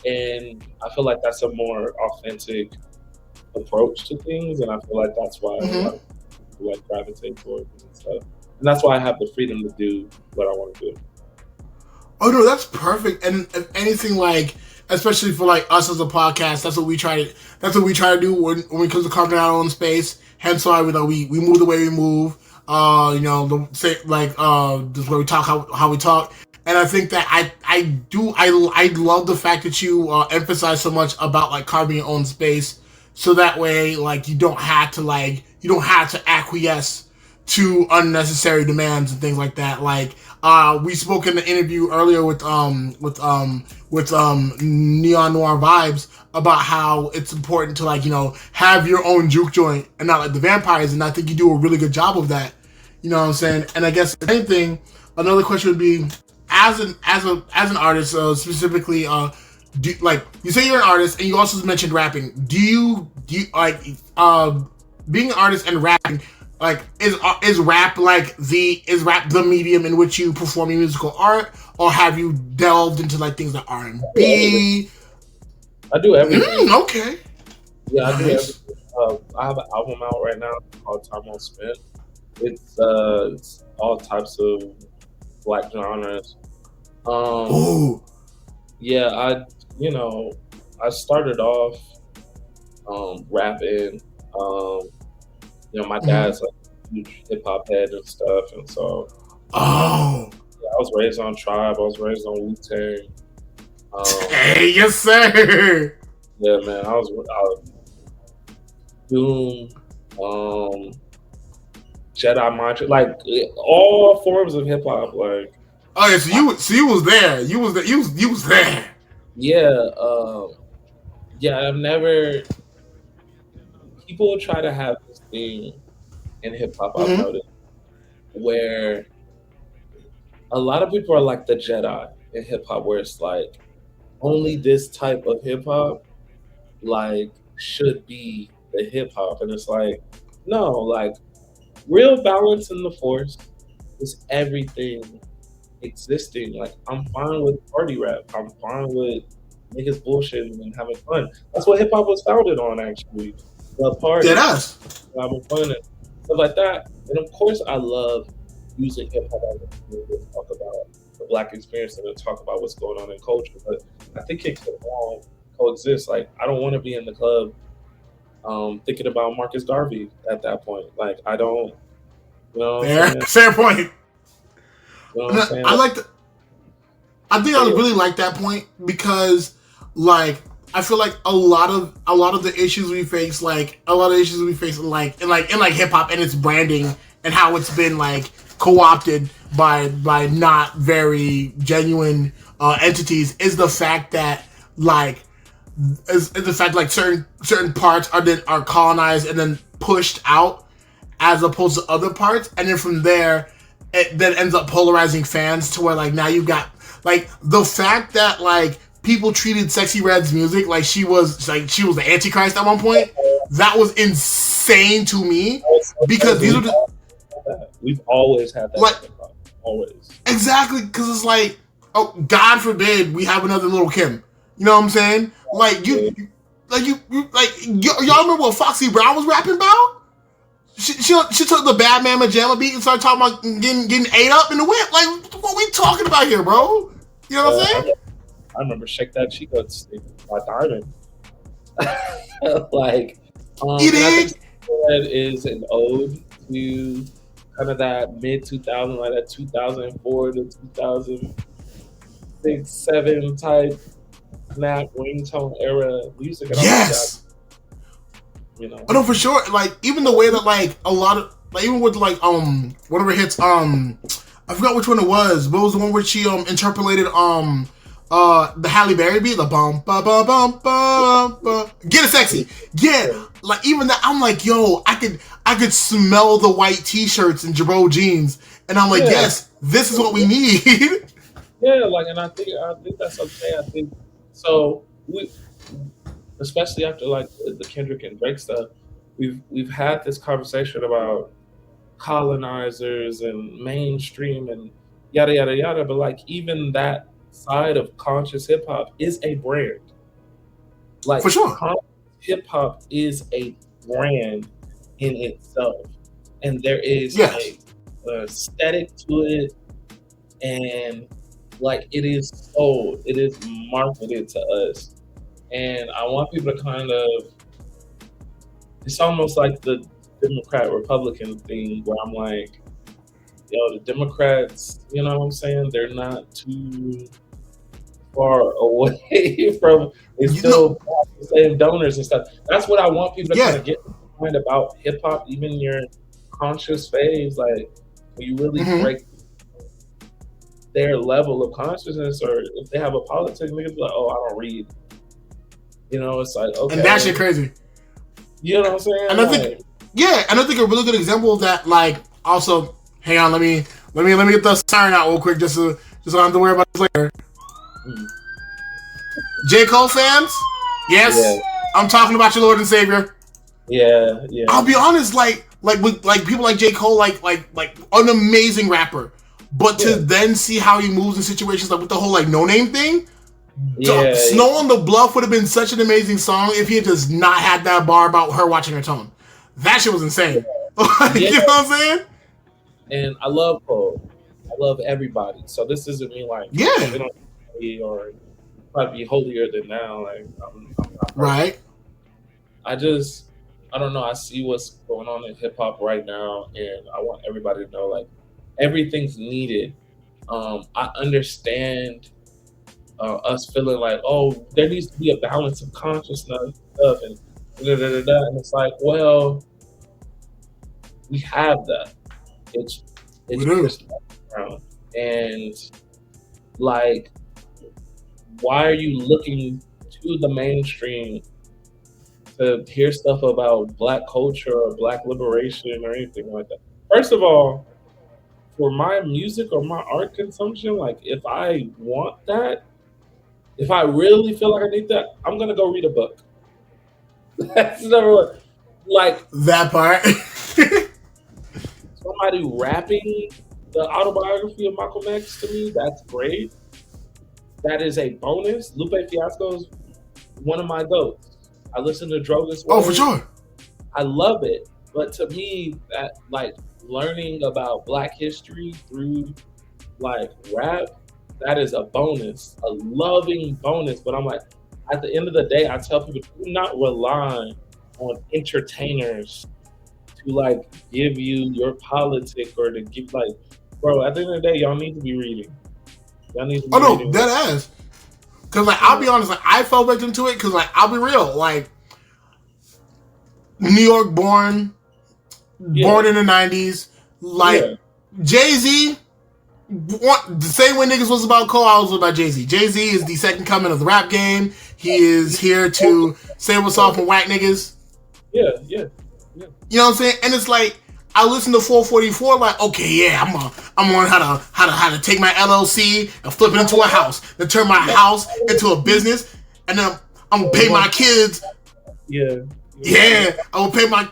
and I feel like that's a more authentic approach to things, and I feel like that's why a lot of people like gravitate towards it and stuff. And that's why I have the freedom to do what I want to do. Oh no, that's perfect. And if anything, like especially for like us as a podcast, that's what we try to. That's what we try to do when it comes to carving our own space. Hence why we move the way we move. Just where we talk how we talk. And I think that I love the fact that you emphasize so much about like carving your own space, so that way like you don't have to acquiesce to unnecessary demands and things like that. Like we spoke in the interview earlier with Neon Noir Vibes about how it's important to like have your own juke joint and not like the vampires, and I think you do a really good job of that. You know what I'm saying? And I guess the same thing. Another question would be, as an artist, specifically, like you say you're an artist, and you also mentioned rapping. Do you like being an artist and rapping? Like is rap the medium in which you perform your musical art, or have you delved into like things like R&B? I do everything. Okay. Yeah, I do everything. I have an album out right now called Time Well Spent. It's all types of black genres. Yeah, I started off rapping. My dad's like a huge hip hop head and stuff, and so I was raised on Tribe. I was raised on Wu-Tang. Hey, yes sir. Yeah, man, I was Doom, Jedi Mantra, like all forms of hip hop, like. Oh yeah, so you was there. You was there. Yeah, I've never. People try to have this thing in hip hop, I've noticed, where a lot of people are like the Jedi in hip hop, where it's like only this type of hip hop like should be the hip hop, and it's like no, like real balance in the force is everything existing. Like I'm fine with party rap. I'm fine with niggas bullshitting and having fun. That's what hip hop was founded on, actually. The party, having fun and stuff like that. And of course, I love using hip hop as a tool to talk about the Black experience and to talk about what's going on in culture. But I think it can all coexist. Like I don't want to be in the club thinking about Marcus Garvey at that point. Like I don't. Fair point. You know what I'm saying? I think I really like that point, because like I feel like a lot of the issues we face, in like hip hop and its branding and how it's been like co-opted by not very genuine entities, is the fact that certain parts are colonized and then pushed out as opposed to other parts, and then from there it then ends up polarizing fans to where like now you've got like the fact that like people treated Sexy Red's music like she was the Antichrist at one point. That was insane to me, because these are we've always had that. Like, always. Exactly, because it's like, oh, God forbid we have another Little Kim. You know what I'm saying? Like y'all remember what Foxy Brown was rapping about? She took the Bad Mama Jamma beat and started talking about getting ate up in the whip. Like, what we talking about here, bro? You know what I'm saying? I remember Shake That Chico by Diamond. Like, I think that is an ode to kind of that mid 2000, like that 2004 to 2006, 7 type snap ringtone era music. And yes. I know for sure. Like even the way that like a lot of like even with like whatever hits I forgot which one it was, but it was the one where she interpolated the Halle Berry beat, the bum ba ba bum ba ba. Get a sexy. Yeah, like even that, I'm like, yo, I could smell the white t-shirts and Jabot jeans, and I'm like, yes, this is what we need. Yeah, like, and I think that's okay. I think so. We, especially after like the Kendrick and Drake stuff, we've had this conversation about colonizers and mainstream and yada yada yada. But like even that side of conscious hip hop is a brand. Like For sure, hip hop is a brand in itself, and there is yes, a aesthetic to it, and like it is sold, it is marketed to us, and I want people to kind of. It's almost like the Democrat Republican thing where I'm like, yo, the Democrats, you know what I'm saying? They're not too far away from they still have the same donors and stuff. That's what I want people to kind of get behind about hip hop, even your conscious phase, like when you really break their level of consciousness, or if they have a politics, niggas be like, oh, I don't read. You know, it's like, okay. And that shit crazy. You know what I'm saying? And I think, and I think a really good example of that, like, also, hang on, let me get the siren out real quick, just so I don't have to worry about this later. J. Cole fans, yes, I'm talking about your Lord and Savior. Yeah. I'll be honest, like with like people like J. Cole, like an amazing rapper, but to then see how he moves in situations like with the whole like No Name thing. Snow on the Bluff would have been such an amazing song if he had just not had that bar about her watching her tone. That shit was insane. You know what I'm saying? And I love Cole. I love everybody. So this isn't me like or probably be holier than now. Like I'm not right. I don't know. I see what's going on in hip hop right now, and I want everybody to know like everything's needed. I understand. Us feeling like, oh, there needs to be a balance of consciousness stuff and and it's like, well, we have that. It's just around. And like, why are you looking to the mainstream to hear stuff about Black culture or Black liberation or anything like that? First of all, for my music or my art consumption, like if I want that, if I really feel like I need that, I'm gonna go read a book. That's number one. Like that part. Somebody rapping the autobiography of Malcolm X to me, that's great. That is a bonus. Lupe Fiasco's one of my goats. I listen to Drogas. Oh, for sure. I love it. But to me, that like learning about Black history through like rap, that is a bonus, a loving bonus. But I'm like, at the end of the day, I tell people, do not rely on entertainers to like give you your politic or to give like, bro, at the end of the day, y'all need to be reading. Y'all need to be reading. No, dead ass. Cause like, I'll be honest, like I fell victim to it. Cause like, I'll be real, like New York born in the 90s, like Jay-Z. The same way niggas was about Cole, I was about Jay-Z. Jay-Z is the second coming of the rap game. He is here to say what's off with whack niggas. Yeah. You know what I'm saying? And it's like I listen to 444, like, okay, I'm on how to take my LLC and flip it into a house, then turn my house into a business, and then I'm gonna pay my kids. I will pay my.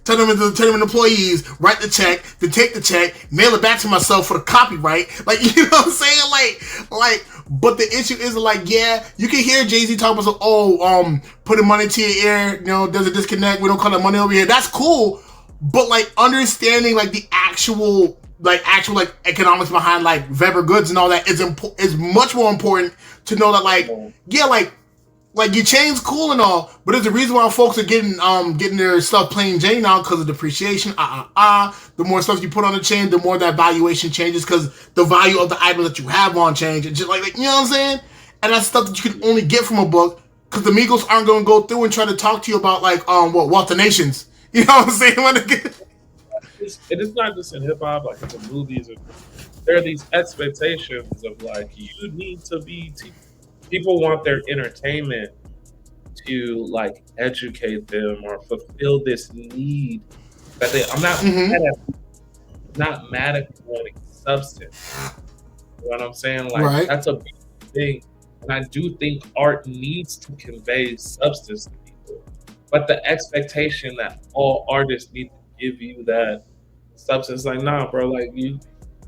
Turn them into employees, write the check, then take the check, mail it back to myself for the copyright. Like, you know what I'm saying? Like, but the issue is like, you can hear Jay-Z talk about, putting money to your ear, you know, there's a disconnect, we don't call that money over here. That's cool. But like understanding like the actual economics behind like Weber goods and all that is much more important to know that like your chain's cool and all, but there's a reason why folks are getting their stuff plain Jane now because of depreciation. The more stuff you put on the chain, the more that valuation changes because the value of the item that you have on change. And just like you know what I'm saying? And that's stuff that you can only get from a book because the Migos aren't going to go through and try to talk to you about like Wealth of Nations. You know what I'm saying? It is not just in hip hop, like in the movies. There are these expectations of like you need to be. People want their entertainment to like educate them or fulfill this need that they. Not mad at people wanting substance. You know what I'm saying? Like Right. that's a big thing, and I do think art needs to convey substance to people, but the expectation that all artists need to give you that substance, like, nah, bro, like you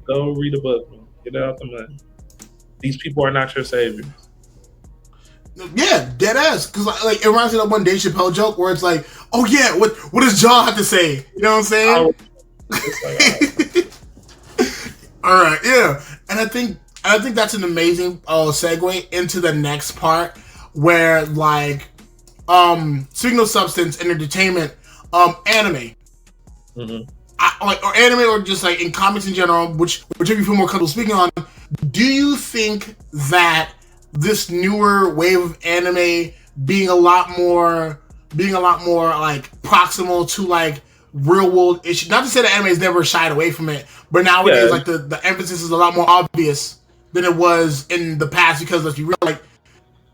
go read a book, man. Get out the mud. These people are not your saviors. Yeah, dead ass. Because like it reminds me of that one Dave Chappelle joke where it's like, oh yeah, what does John have to say? You know what I'm saying? All right, yeah, and I think that's an amazing segue into the next part where like signal substance and entertainment, anime. Or anime, or just like in comics in general, whichever you feel more comfortable speaking on. Do you think that this newer wave of anime being a lot more like proximal to like real world issues? Not to say that anime has never shied away from it, but nowadays like the emphasis is a lot more obvious than it was in the past, because let's be real, like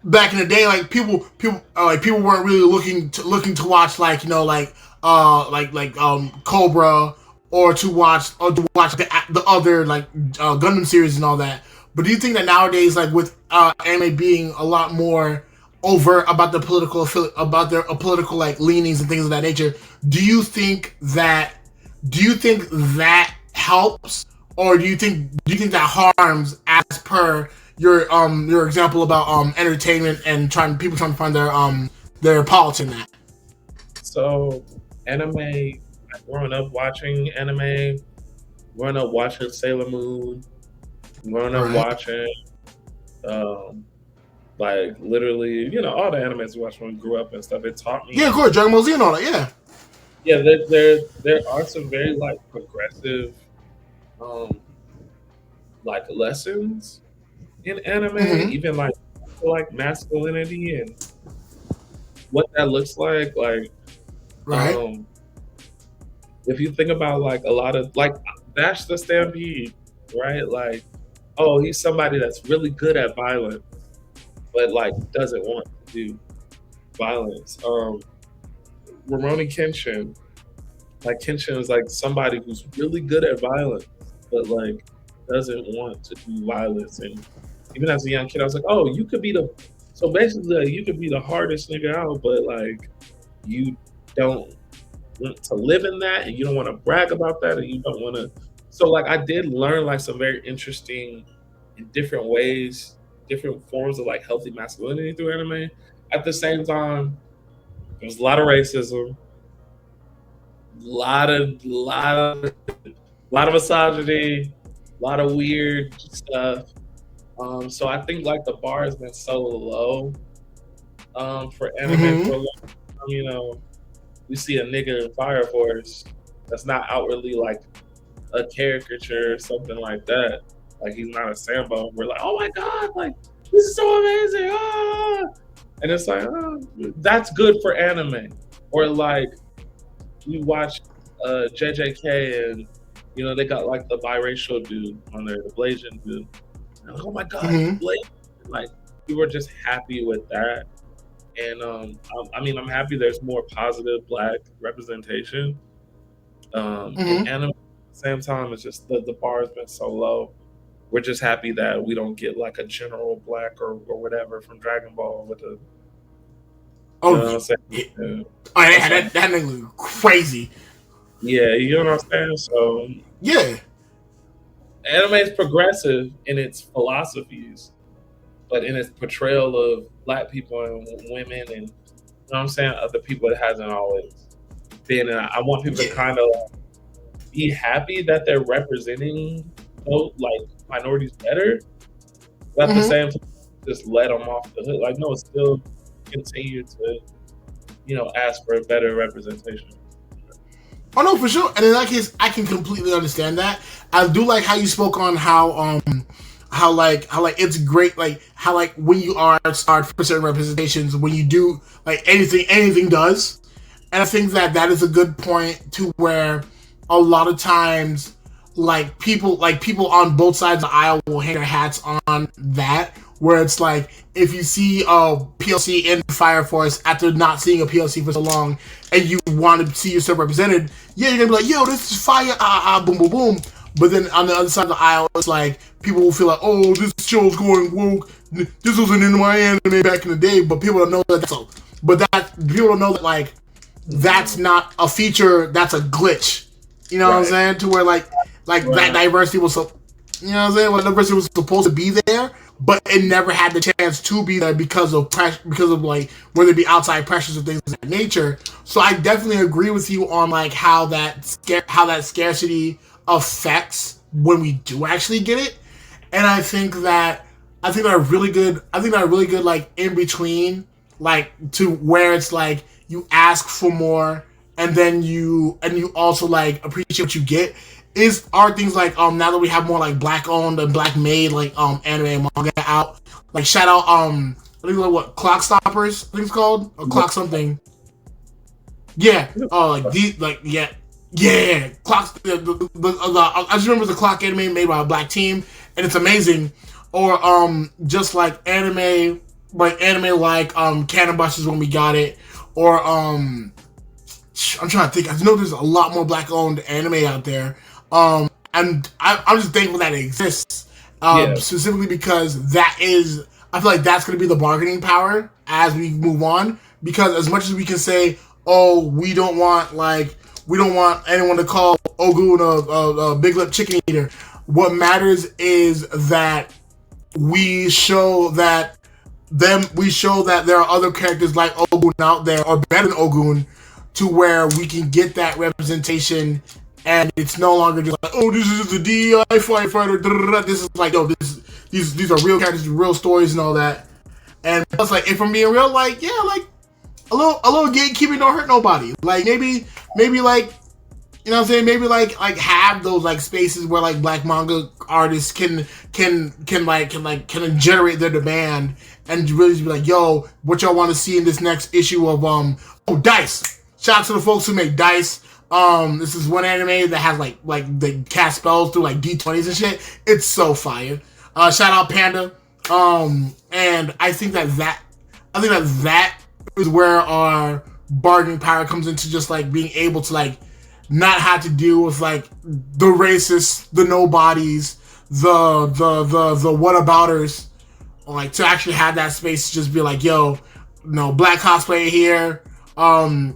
back in the day, like people weren't really looking to watch like, you know, like Cobra, or to watch the other like Gundam series and all that. But do you think that nowadays, like with anime being a lot more overt about the political like leanings and things of that nature, do you think that helps, or do you think that harms, as per your example about entertainment and people trying to find their politics in that? So anime, growing up watching anime, growing up watching Sailor Moon, growing up watching like literally, you know, all the animes we watched when we grew up and stuff, it taught me. Yeah, of course, Dragon Ball Z and all that, yeah. Yeah, there are some very like progressive like lessons in anime, even like masculinity and what that looks like. If you think about like a lot of like Dash the Stampede, right? Like, oh, he's somebody that's really good at violence, but like doesn't want to do violence. Rurouni Kenshin, like Kenshin is like somebody who's really good at violence, but like doesn't want to do violence. And even as a young kid, I was like, oh, you could be so basically like, you could be the hardest nigga out, but like you don't want to live in that, and you don't want to brag about that, and you don't want to. So like I did learn like some very interesting, in different ways, different forms of like healthy masculinity through anime. At the same time, there was a lot of racism, lot of misogyny, a lot of weird stuff. So I think like the bar has been so low for anime for a long time. You know, we see a nigga in Fire Force that's not outwardly like a caricature or something like that. Like he's not a Sambo. We're like, oh my god, like this is so amazing. Ah! And it's like, oh, that's good for anime. Or like we watch JJK, and you know they got like the biracial dude on there, the Blasian dude. Like, oh my god, Blasian. Like we were just happy with that. And I mean, I'm happy there's more positive Black representation in anime. At the same time, it's just the bar has been so low. We're just happy that we don't get like a general Black or whatever from Dragon Ball with the. Oh, you know what I'm saying? That nigga crazy. Yeah, you know what I'm saying? So yeah, anime is progressive in its philosophies, but in its portrayal of Black people and women, and you know what I'm saying, other people, it hasn't always been. And I want people to kind of be happy that they're representing like minorities better, but at the same time, just let them off the hook. Like, no, still continue to, you know, ask for a better representation. Oh no, for sure. And in that case, I can completely understand that. I do like how you spoke on how it's great, like how like when you are starred for certain representations, when you do like anything does. And I think that is a good point to where a lot of times like people on both sides of the aisle will hang their hats on that, where it's like if you see a POC in the Fire Force after not seeing a POC for so long, and you want to see yourself represented, yeah, you're gonna be like, yo, this is fire, boom, boom, boom. But then on the other side of the aisle, it's like people will feel like, oh, this show's going woke. This wasn't in my anime back in the day, but people don't know that. People don't know that like that's not a feature. That's a glitch. You know what I'm saying? To where like that diversity was so. You know what I'm saying? Well, diversity was supposed to be there, but it never had the chance to be there because of pressure, because of like whether it be outside pressures or things of that nature. So I definitely agree with you on like how that scarcity affects when we do actually get it. And I think that really good like in between, like to where it's like you ask for more and then you also like appreciate what you get are things like now that we have more like black owned and black made like anime and manga out. Like shout out I think like what Clock Stoppers I think it's called or Clock something. Yeah. Oh like these like yeah. Clock. I just remember the Clock anime made by a black team, and it's amazing. Or just like anime like Cannon Busters when we got it. Or I'm trying to think. I know there's a lot more black owned anime out there. And I'm just thankful that it exists. Specifically because I feel like that's going to be the bargaining power as we move on. Because as much as we can say, oh, we don't want anyone to call Ogun a big lip chicken eater. What matters is that we show that there are other characters like Ogun out there or better than Ogun to where we can get that representation and it's no longer just like, oh, this is just a DEI firefighter. This is like, oh, these are real characters, real stories and all that. And plus, like, if I'm being real, like, yeah, like a little gatekeeping don't hurt nobody. Like maybe like, you know what I'm saying? Maybe like have those like spaces where like black manga artists can generate their demand and really just be like, yo, what y'all want to see in this next issue of Dice. Shout out to the folks who make Dice. This is one anime that has like they cast spells through like D20s and shit. It's so fire. Shout out Panda. And I think that is where our bargaining power comes into, just like being able to like not have to deal with like the racists, the nobodies, the whatabouters, like to actually have that space to just be like, yo, no black cosplay here. Let's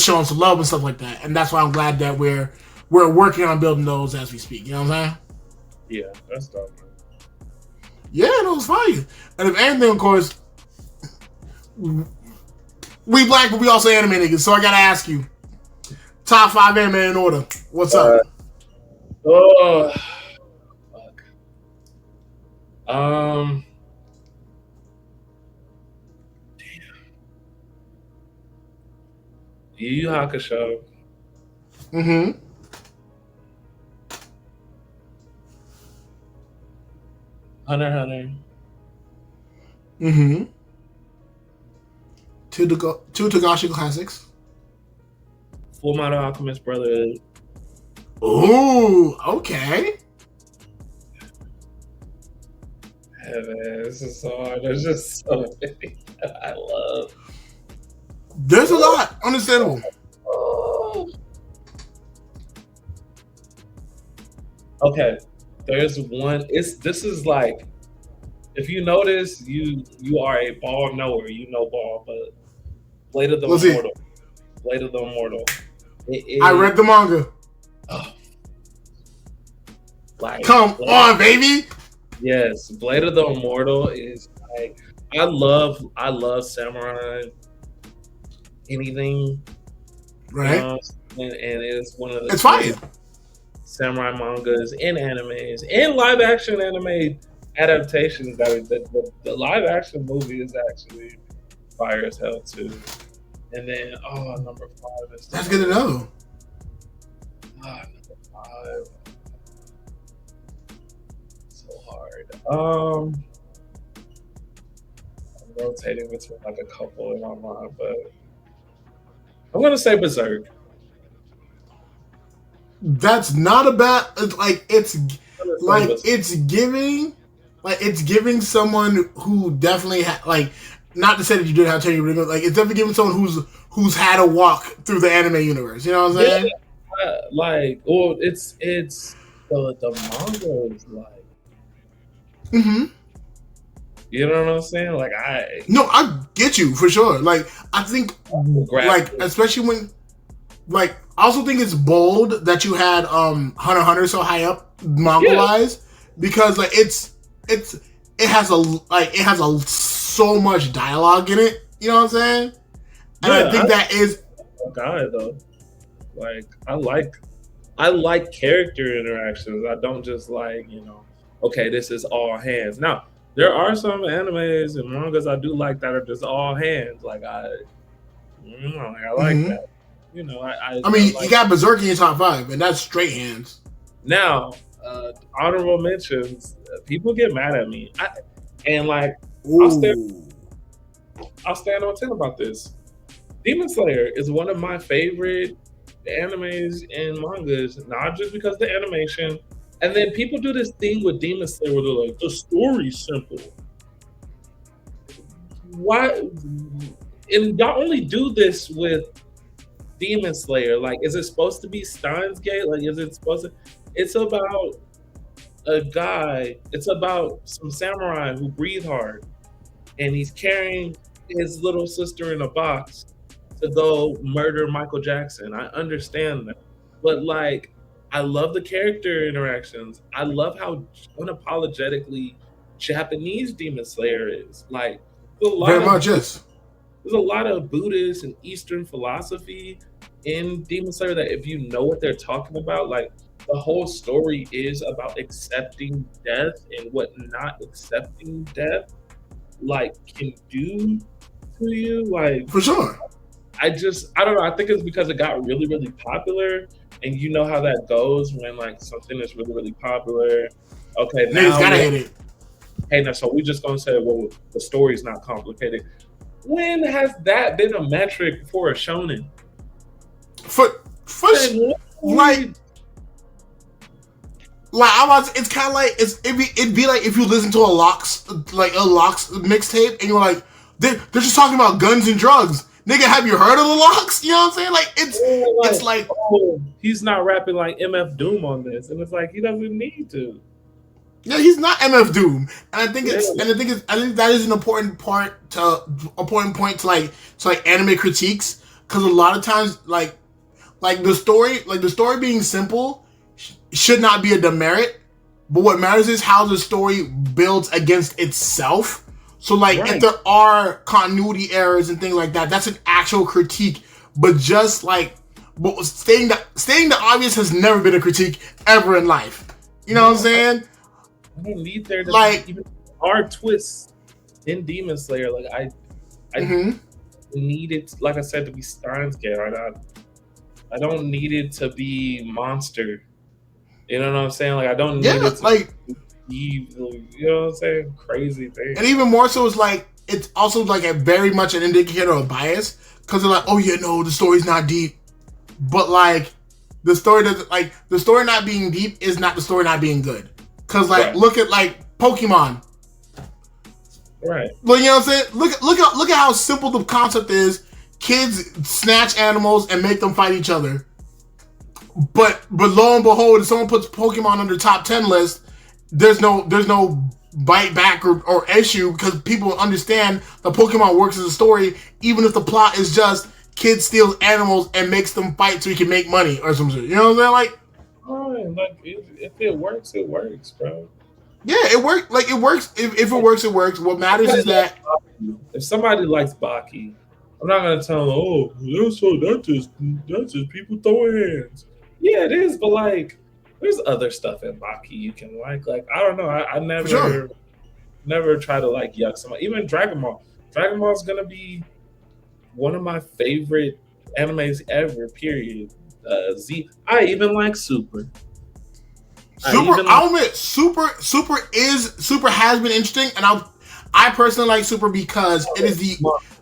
show them some love and stuff like that. And that's why I'm glad that we're working on building those as we speak. You know what I'm saying? Yeah, that's dope, man. Yeah, no, it's fine. And if anything, of course, we black, but we also anime niggas. So I gotta ask you, top 5 anime in order. What's up? Oh, fuck. Yu Yu Hakusho. Mm-hmm. Hunter x Hunter. Mm-hmm. Two Togashi classics. Fullmetal Alchemist Brotherhood. Ooh, okay. Yeah, man, this is so hard. There's just so many that I love. There's a lot. Understandable. Okay, there's one. This is like, if you notice, you are a ball knower. You know ball, but Blade of the Immortal. Blade of the Immortal. I read the manga. Oh, like, come on, baby. Yes, Blade of the Immortal is like, I love samurai. Anything, right? And it's one of the fine samurai mangas and animes and live action anime adaptations. The live action movie is actually fire as hell too. And then number 5 is that's good to know. Number 5, so hard. I'm rotating between like a couple in my mind, but I'm gonna say Berserk. That's not a bad. It's giving someone who definitely not to say that you didn't have to, but like it's definitely giving someone who's had a walk through the anime universe. You know what I'm saying? It's the manga is like, Mm-hmm. you know what I'm saying? No, I get you for sure. Like I think, especially when, I also think it's bold that you had Hunter x Hunter so high up manga wise, because it has so much dialogue in it. You know what I'm saying? And I think that is a guy though. Like I like character interactions. I don't just okay, this is all hands. Now, there are some animes and mangas I do like that are just all hands. I like that. I mean, you got Berserk in your top 5, and that's straight hands. Now, honorable mentions. People get mad at me, I'll stand on 10 about this. Demon Slayer is one of my favorite animes and mangas, not just because of the animation. And then people do this thing with Demon Slayer where they're like, the story's simple. Why? And y'all only do this with Demon Slayer. Is it supposed to be Steins Gate? Is it supposed to? It's about a guy. It's about some samurai who breathe hard, and he's carrying his little sister in a box to go murder Michael Jackson. I understand that, but I love the character interactions. I love how unapologetically Japanese Demon Slayer is. Very much, yes. There's a lot of Buddhist and Eastern philosophy in Demon Slayer that if you know what they're talking about, the whole story is about accepting death and what not accepting death can do to you. For sure. I don't know. I think it's because it got really, really popular, and you know how that goes when something is really, really popular. Okay, now niggas gotta hit it. Hey, now so we just gonna say, well, the story's not complicated. When has that been a metric for a shonen? It's kind of it'd be like if you listen to a Locks mixtape and you're like, they're just talking about guns and drugs. Nigga, have you heard of the Locks? You know what I'm saying? He's not rapping like MF Doom on this, and it's he doesn't need to. Yeah, he's not MF Doom, and I think that is an important point to anime critiques, because a lot of times the story being simple should not be a demerit, but what matters is how the story builds against itself. So if there are continuity errors and things like that, that's an actual critique. But just but stating the obvious has never been a critique ever in life. You know what I'm saying? I don't need there to be even hard twists in Demon Slayer. I need it, like I said, to be Steins Gate. I don't need it to be Monster. You know what I'm saying? I don't need it to be evil. You know what I'm saying? Crazy thing. And even more so is it's also a very much an indicator of bias, because they're oh yeah, no, the story's not deep. But the story doesn't the story not being deep is not the story not being good. Because look at Pokemon. Right. Well, you know what I'm saying? Look at how simple the concept is. Kids snatch animals and make them fight each other. But lo and behold, if someone puts Pokemon on their top 10 list, there's no bite back or issue, because people understand that Pokemon works as a story, even if the plot is just kid steals animals and makes them fight so he can make money or some shit. You know what I'm saying? If it works, it works, bro. Yeah, it works. It works. If it works, it works. What matters is that if somebody likes Baki, I'm not gonna tell them, oh, that's just people throwing hands. Yeah, it is, but there's other stuff in Baki you can like. I don't know. I never try to yuck somebody. Even Dragon Ball. Dragon Ball is gonna be one of my favorite animes ever. Period. I even like Super. I'll admit, Super has been interesting, and I personally like Super because it is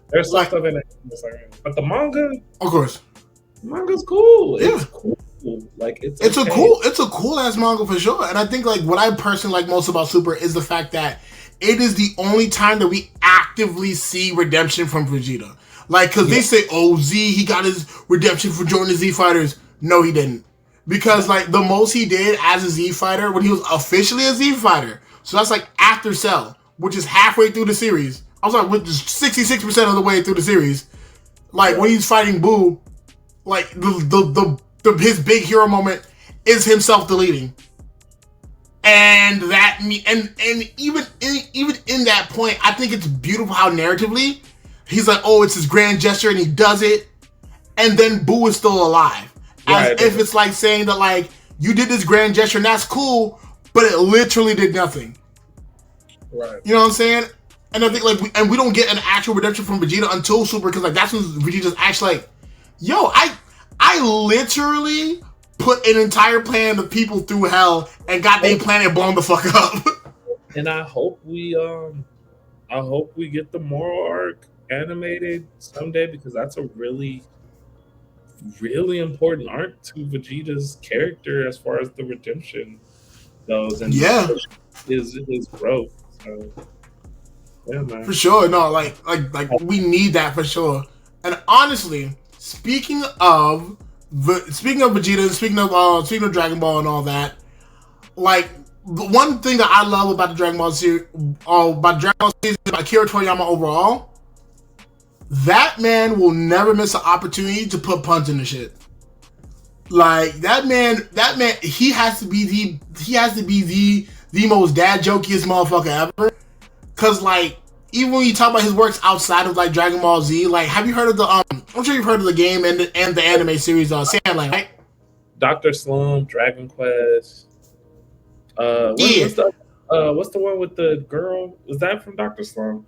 there's stuff in it, but the manga, of course, the manga's cool. Yeah. It's cool. cool. Like it's a cool ass manga for sure. And I think like what I personally like most about Super is the fact that it is the only time that we actively see redemption from Vegeta. Like, because they say, oh, Z, he got his redemption for joining the Z Fighters. No, he didn't. Because, like, the most he did as a Z Fighter when he was officially a Z Fighter, so that's like after Cell, which is halfway through the series. I was like, which is 66% of the way through the series. Like, when he's fighting Boo, like, his big hero moment is himself deleting. And even in that point, I think it's beautiful how narratively he's like, oh, it's his grand gesture, and he does it, and then Boo is still alive, as if it's like saying that like you did this grand gesture, and that's cool, but it literally did nothing. Right. You know what I'm saying? And I think like we don't get an actual redemption from Vegeta until Super, because like that's when Vegeta's actually like, yo, I literally put an entire plan of people through hell and got their planet blown the fuck up. And I hope we get the moral arc animated someday, because that's a really, really important arc to Vegeta's character as far as the redemption goes, and his growth. So, yeah, man. For sure, no, like we need that for sure. And honestly, speaking of Vegeta, speaking of Dragon Ball and all that, like the one thing that I love about the Dragon Ball series, about Akira Toriyama overall, that man will never miss an opportunity to put puns in the shit. Like that man, he has to be the most dad jokiest motherfucker ever. Cause like even when you talk about his works outside of like Dragon Ball Z, like have you heard of the I'm sure you've heard of the game and the anime series Sandland, right? Dr. Slump, Dragon Quest. What's the one with the girl? Was that from Dr. Slump?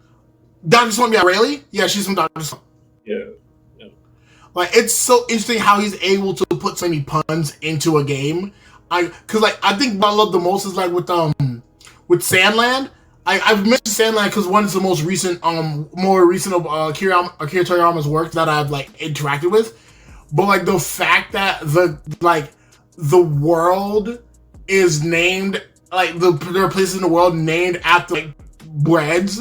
Dr. Slump, yeah, really? Yeah, she's from Dr. Slump. Yeah. Like it's so interesting how he's able to put so many puns into a game. Cause like I think what I love the most is like with Sandland. I've mentioned Sandland because one is the most recent, more recent of Akira Toriyama's work that I've like interacted with. But like the fact that the world is named, like there are places in the world named after like breads,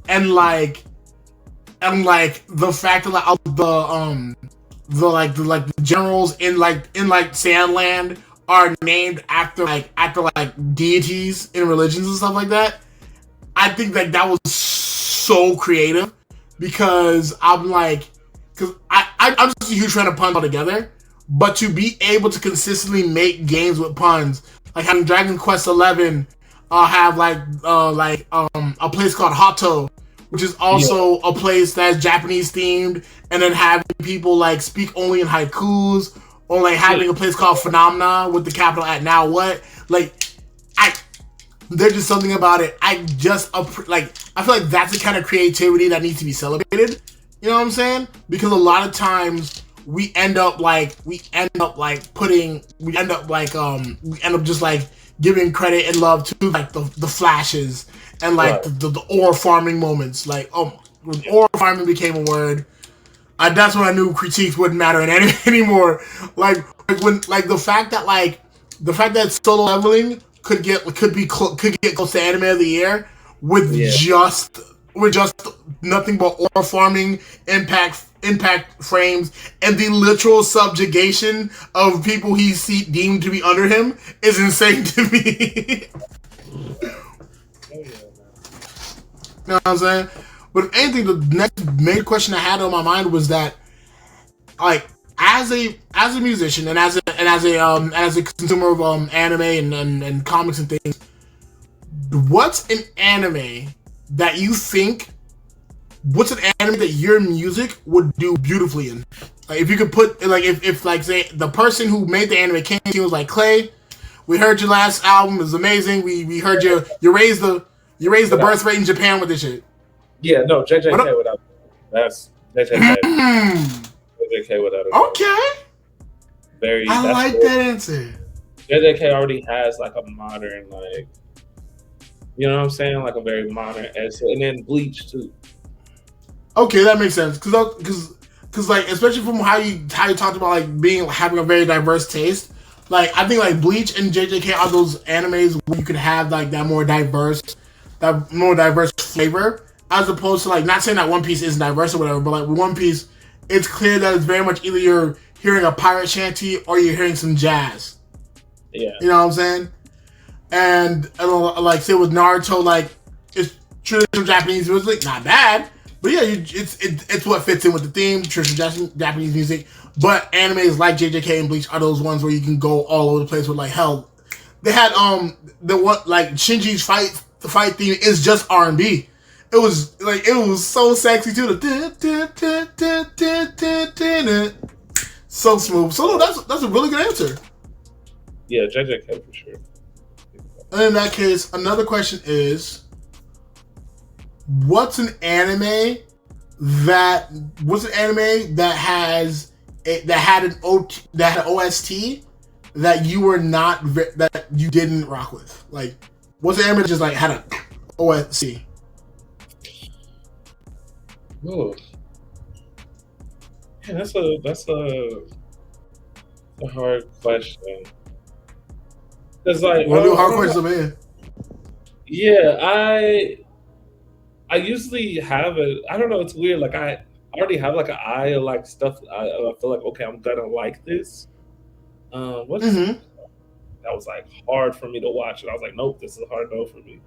and like the fact that like the generals in Sandland are named after deities in religions and stuff like that. I think that was so creative because I'm just a huge fan of puns altogether, but to be able to consistently make games with puns, like having Dragon Quest XI have a place called Hato, which is also a place that's Japanese themed, and then having people like speak only in haikus, or like having a place called Phenomena with the capital at Now What, there's just something about it. I feel like that's the kind of creativity that needs to be celebrated. You know what I'm saying? Because a lot of times we end up just like giving credit and love to like the flashes and like the ore farming moments. Like when ore farming became a word, that's when I knew critiques wouldn't matter in anymore. Like when the fact that solo leveling could get close to anime of the year with just nothing but ore farming, impact frames, and the literal subjugation of people he deemed to be under him is insane to me. You know what I'm saying? But if anything, the next main question I had on my mind was that, like, as a musician and as a consumer of anime and comics and things, what's an anime that you think? What's an anime that your music would do beautifully in? Like, if you could put, like, if like say the person who made the anime came to you and was like, Clay, we heard your last album, it was amazing. We heard you raised the birth rate in Japan with this shit. Yeah, no, JJK without that's JJK. JJK without it. Okay. I like that answer. JJK already has like a modern, like, you know what I'm saying, like a very modern essay, and then Bleach too. Okay, that makes sense because because like especially from how you talked about like having a very diverse taste. Like I think like Bleach and JJK are those animes where you could have like that more diverse flavor, as opposed to like not saying that One Piece isn't diverse or whatever, but like with One Piece, it's clear that it's very much either you're hearing a pirate shanty or you're hearing some jazz. Yeah, you know what I'm saying. And like say with Naruto, like it's traditional Japanese music, not bad, but yeah, it's what fits in with the theme, traditional Japanese music. But animes like JJK and Bleach are those ones where you can go all over the place with like hell. They had the what like Shinji's fight theme is just R&B. It was so sexy too. So smooth. So no, that's a really good answer. Yeah, JJK for sure. And in that case, another question is, what's an anime that had an OST that you didn't rock with? Like, what's an anime that just like had an OST? Oh, yeah, that's a hard question. It's like We'll do hard questions, man. Yeah, I usually have it. I don't know. It's weird. Like I already have like an eye of like stuff. I feel like okay, I'm gonna like this. What is that was like hard for me to watch, and I was like, nope, this is a hard no for me.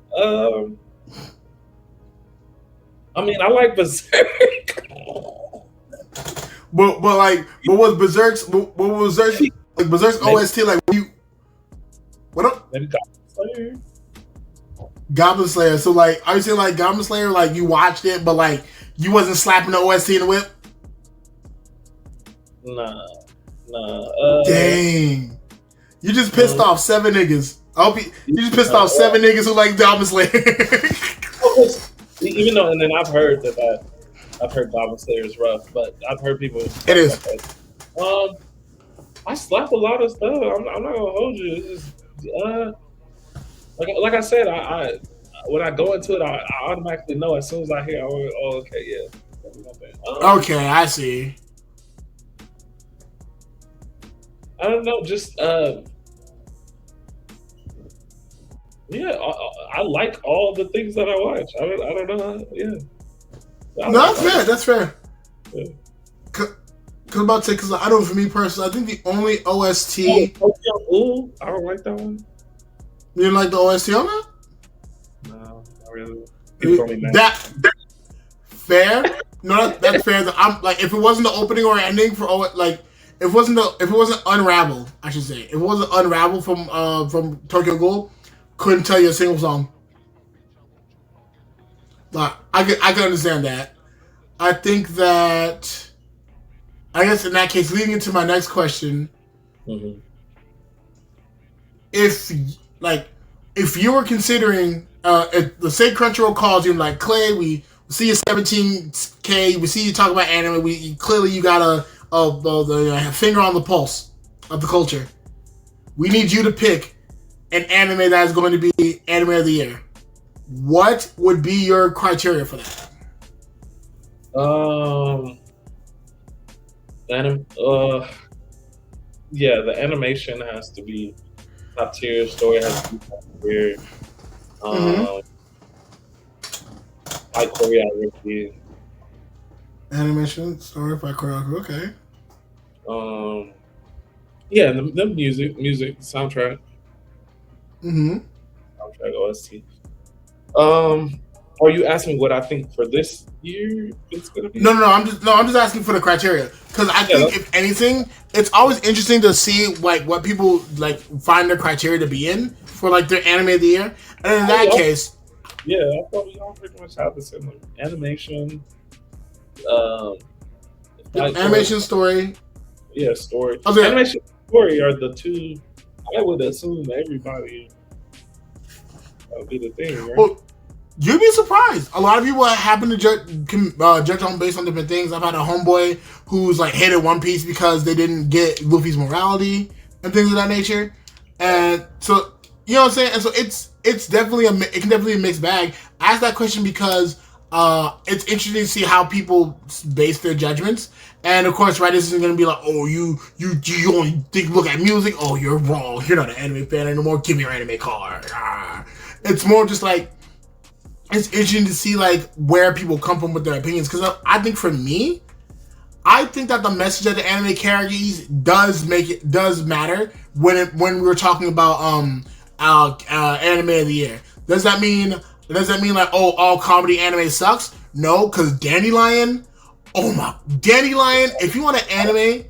I mean, I like Berserk. but was Berserk's OST like you? What up? Maybe Goblin Slayer. Goblin Slayer. So like, are you saying like Goblin Slayer? Like you watched it, but like you wasn't slapping the OST in the whip? Nah. Dang, you just pissed off 7 niggas. I hope you just pissed off 7 niggas who like Goblin Slayer. Even though, and then I've heard Goblin Slayer is rough, but I've heard people. It is. I slap a lot of stuff. I'm not gonna hold you. It's just, like I said, I when I go into it, I automatically know as soon as I hear. Oh, okay, yeah. Okay, I see. I don't know. Just yeah. I like all the things that I watch. I don't know. Yeah. No, that's fair. Yeah. Cause I'm about to say, because I know for me personally, I think the only OST. Ooh, I don't like that one. You didn't like the OST on that? No, not really. People told me that fair? No, that's fair. I'm like, if it wasn't the opening or ending for like, if it wasn't Unravel, I should say, if it wasn't Unravel from Tokyo Ghoul, couldn't tell you a single song. Like I can understand that. I think that. I guess in that case, leading into my next question, if you were considering, let's say Crunchyroll calls you and like, Clay, we see you 17K, we see you talk about anime, clearly you got a finger on the pulse of the culture. We need you to pick an anime that is going to be anime of the year. What would be your criteria for that? Yeah, the animation has to be top tier. Story has to be top tier. High choreography. Animation, story, by choreography. Okay. Yeah, the music, soundtrack. Soundtrack OST. Are you asking what I think for this year it's gonna be? No. I'm just asking for the criteria, because I think if anything, it's always interesting to see like what people like find their criteria to be in for like their anime of the year. And in that case, I thought we all pretty much have the same like, animation. Animation, story. Yeah, story. Okay. Animation, story are the two. I would assume everybody. That would be the thing, right? Well, you'd be surprised. A lot of people happen to judge on based on different things. I've had a homeboy who's like hated One Piece because they didn't get Luffy's morality and things of that nature. And so, you know what I'm saying? And so it can definitely be a mixed bag. I asked that question because it's interesting to see how people base their judgments. And of course, right, this isn't gonna be like, oh, you only look at music. Oh, you're wrong. You're not an anime fan anymore. Give me your anime card. It's more just like, it's interesting to see like where people come from with their opinions. Because I think for me, I think that the message that the anime carries does matter when we were talking about anime of the year. Does that mean like, oh, all comedy anime sucks? No, because Dandelion, if you want an anime,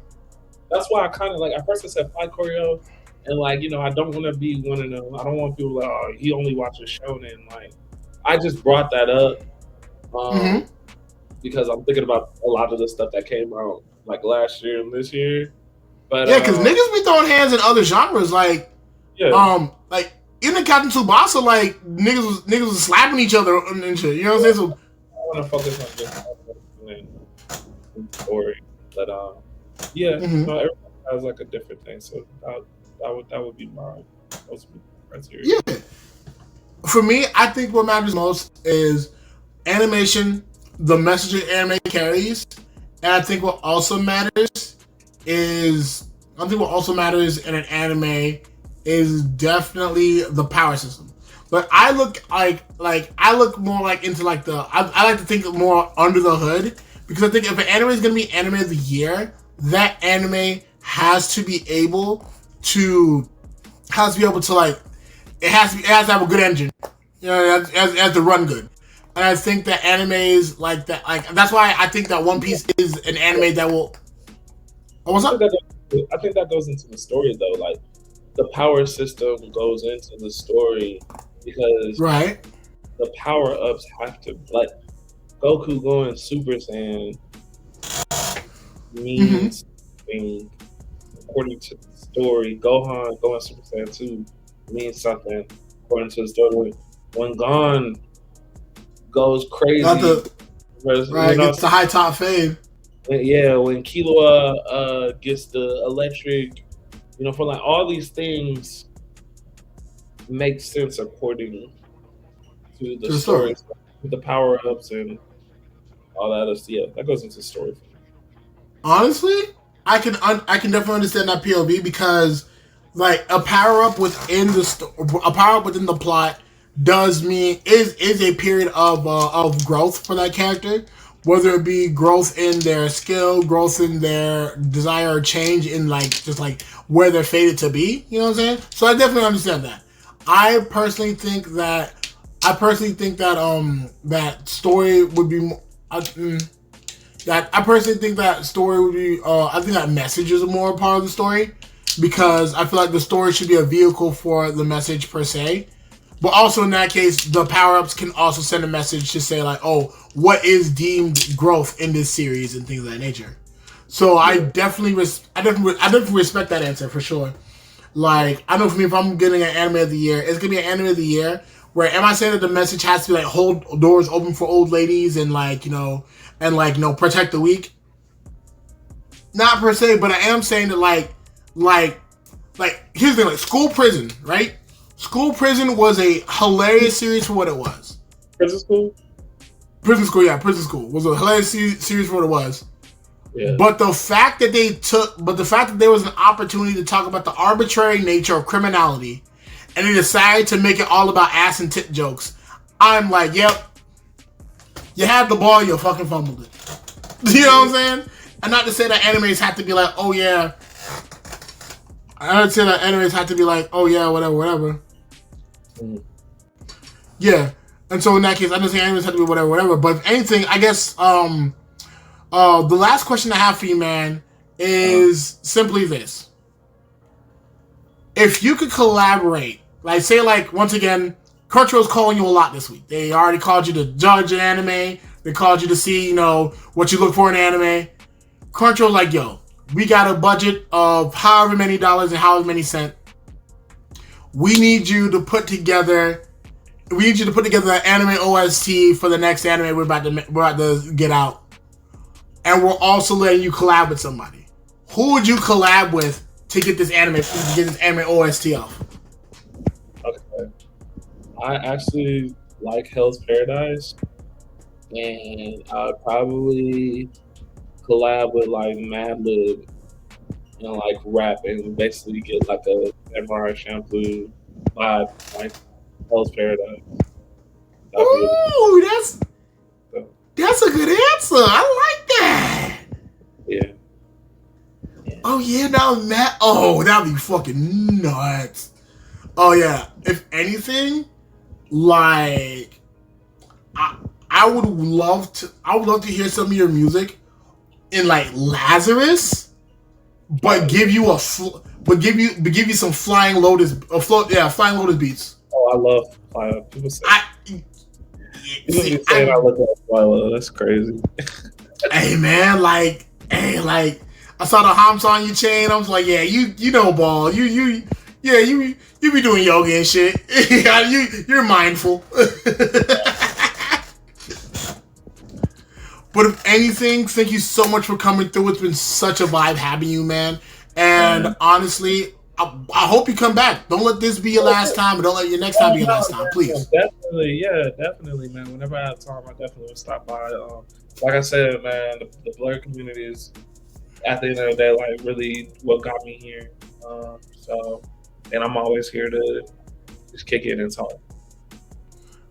that's why I kind of like, at first I said fight choreo, and like, you know, I don't want to be one of them. I don't want people like, oh, he only watches shonen. Like, I just brought that up because I'm thinking about a lot of the stuff that came out like last year and this year. But yeah, because niggas be throwing hands in other genres, like like even Captain Tsubasa, like niggas was slapping each other and shit. You know what I'm saying? So I want to focus on just story, but yeah, no, everybody has like a different thing. So that would be my criteria. Yeah, for me, I think what matters most is animation, the message anime carries, and I think what also matters in an anime is definitely the power system. But I look more like into like I like to think more under the hood, because I think if an anime is gonna be anime of the year, that anime has to be able to like, it has to have a good engine. You know, it has to run good. And I think that animes like that, like, that's why I think that One Piece is an anime that will. Oh, what's up? I think that goes into the story though. Like, the power system goes into the story because the power ups have to, like, Goku going Super Saiyan means something according to the story. Gohan going Super Saiyan 2 means something according to the story. When Gon goes crazy, gets the high top fade. When Killua gets the electric, you know, for like all these things make sense according to the story, the power ups and all that other stuff. Yeah, that goes into the story. Honestly, I can definitely understand that POV, because like a power up within the plot is a period of growth for that character, whether it be growth in their skill, growth in their desire, or change in like just like where they're fated to be. You know what I'm saying? So I definitely understand that. I personally think that that story would be. I personally think that story would be. I think that message is a more part of the story, because I feel like the story should be a vehicle for the message per se. But also in that case, the power-ups can also send a message to say like, oh, what is deemed growth in this series and things of that nature. So I definitely respect that answer for sure. Like, I know for me, if I'm getting an anime of the year, it's gonna be an anime of the year where, am I saying that the message has to be like, hold doors open for old ladies and like, you know, protect the weak? Not per se, but I am saying that like here's the thing, like School Prison, right? School Prison was a hilarious series for what it was. Prison School was a hilarious series for what it was. Yeah. But the fact that there was an opportunity to talk about the arbitrary nature of criminality, and they decided to make it all about ass and tit jokes, I'm like, yep, you had the ball, you fucking fumbled it. You know what I'm saying? And not to say that animes have to be like, oh yeah. I would say that animes have to be like, oh yeah, whatever. Yeah. And so in that case, I don't say animes have to be whatever. But if anything, I guess the last question I have for you, man, is simply this. If you could collaborate, like say like, once again, Crunchyroll's calling you a lot this week. They already called you to judge an anime. They called you to see, you know, what you look for in anime. Crunchyroll's like, yo, we got a budget of however many dollars and however many cents. We need you to put together an anime OST for the next anime we're about to get out. And we're also letting you collab with somebody. Who would you collab with to get this anime OST off? Okay. I actually like Hell's Paradise. and I'd probably collab with like Madlib and like rap and basically get like a MRI shampoo vibe, like Hell's Paradise. That'd be really Ooh, cool. that's a good answer. I like that. Yeah. Oh yeah, now Matt. Oh, that'd be fucking nuts. Oh yeah. If anything, like, I would love to. I would love to hear some of your music in like Lazarus, but give you give you some Flying Lotus, Flying Lotus beats. Oh, I love Flying. People say people See, be saying I look like Flying. That's crazy. hey man, like I saw the humps on your chain. I was like, yeah, you know ball. You be doing yoga and shit. You're mindful. But if anything, thank you so much for coming through. It's been such a vibe having you, man. And honestly, I hope you come back. Don't let this be your last time, and don't let your next time be your last time, please. Definitely, man. Whenever I have time, I definitely will stop by. Like I said, man, the blur community is, at the end of the day, like really what got me here. And I'm always here to just kick it and talk.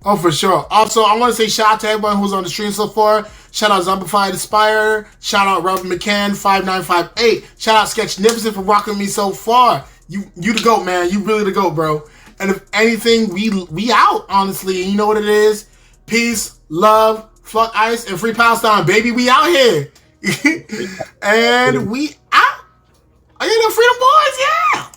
Oh, for sure. Also, I want to say shout out to everyone who's on the stream so far. Shout out Zombified Aspire. Shout out Robin McCann 5958. Shout out Sketchnificent for rocking me so far. You the GOAT, man. You really the GOAT, bro. And if anything, we out, honestly. You know what it is? Peace, love, fuck ice, and free Palestine, baby. We out here. And we out. Oh, yeah, the Freedom Boys, yeah.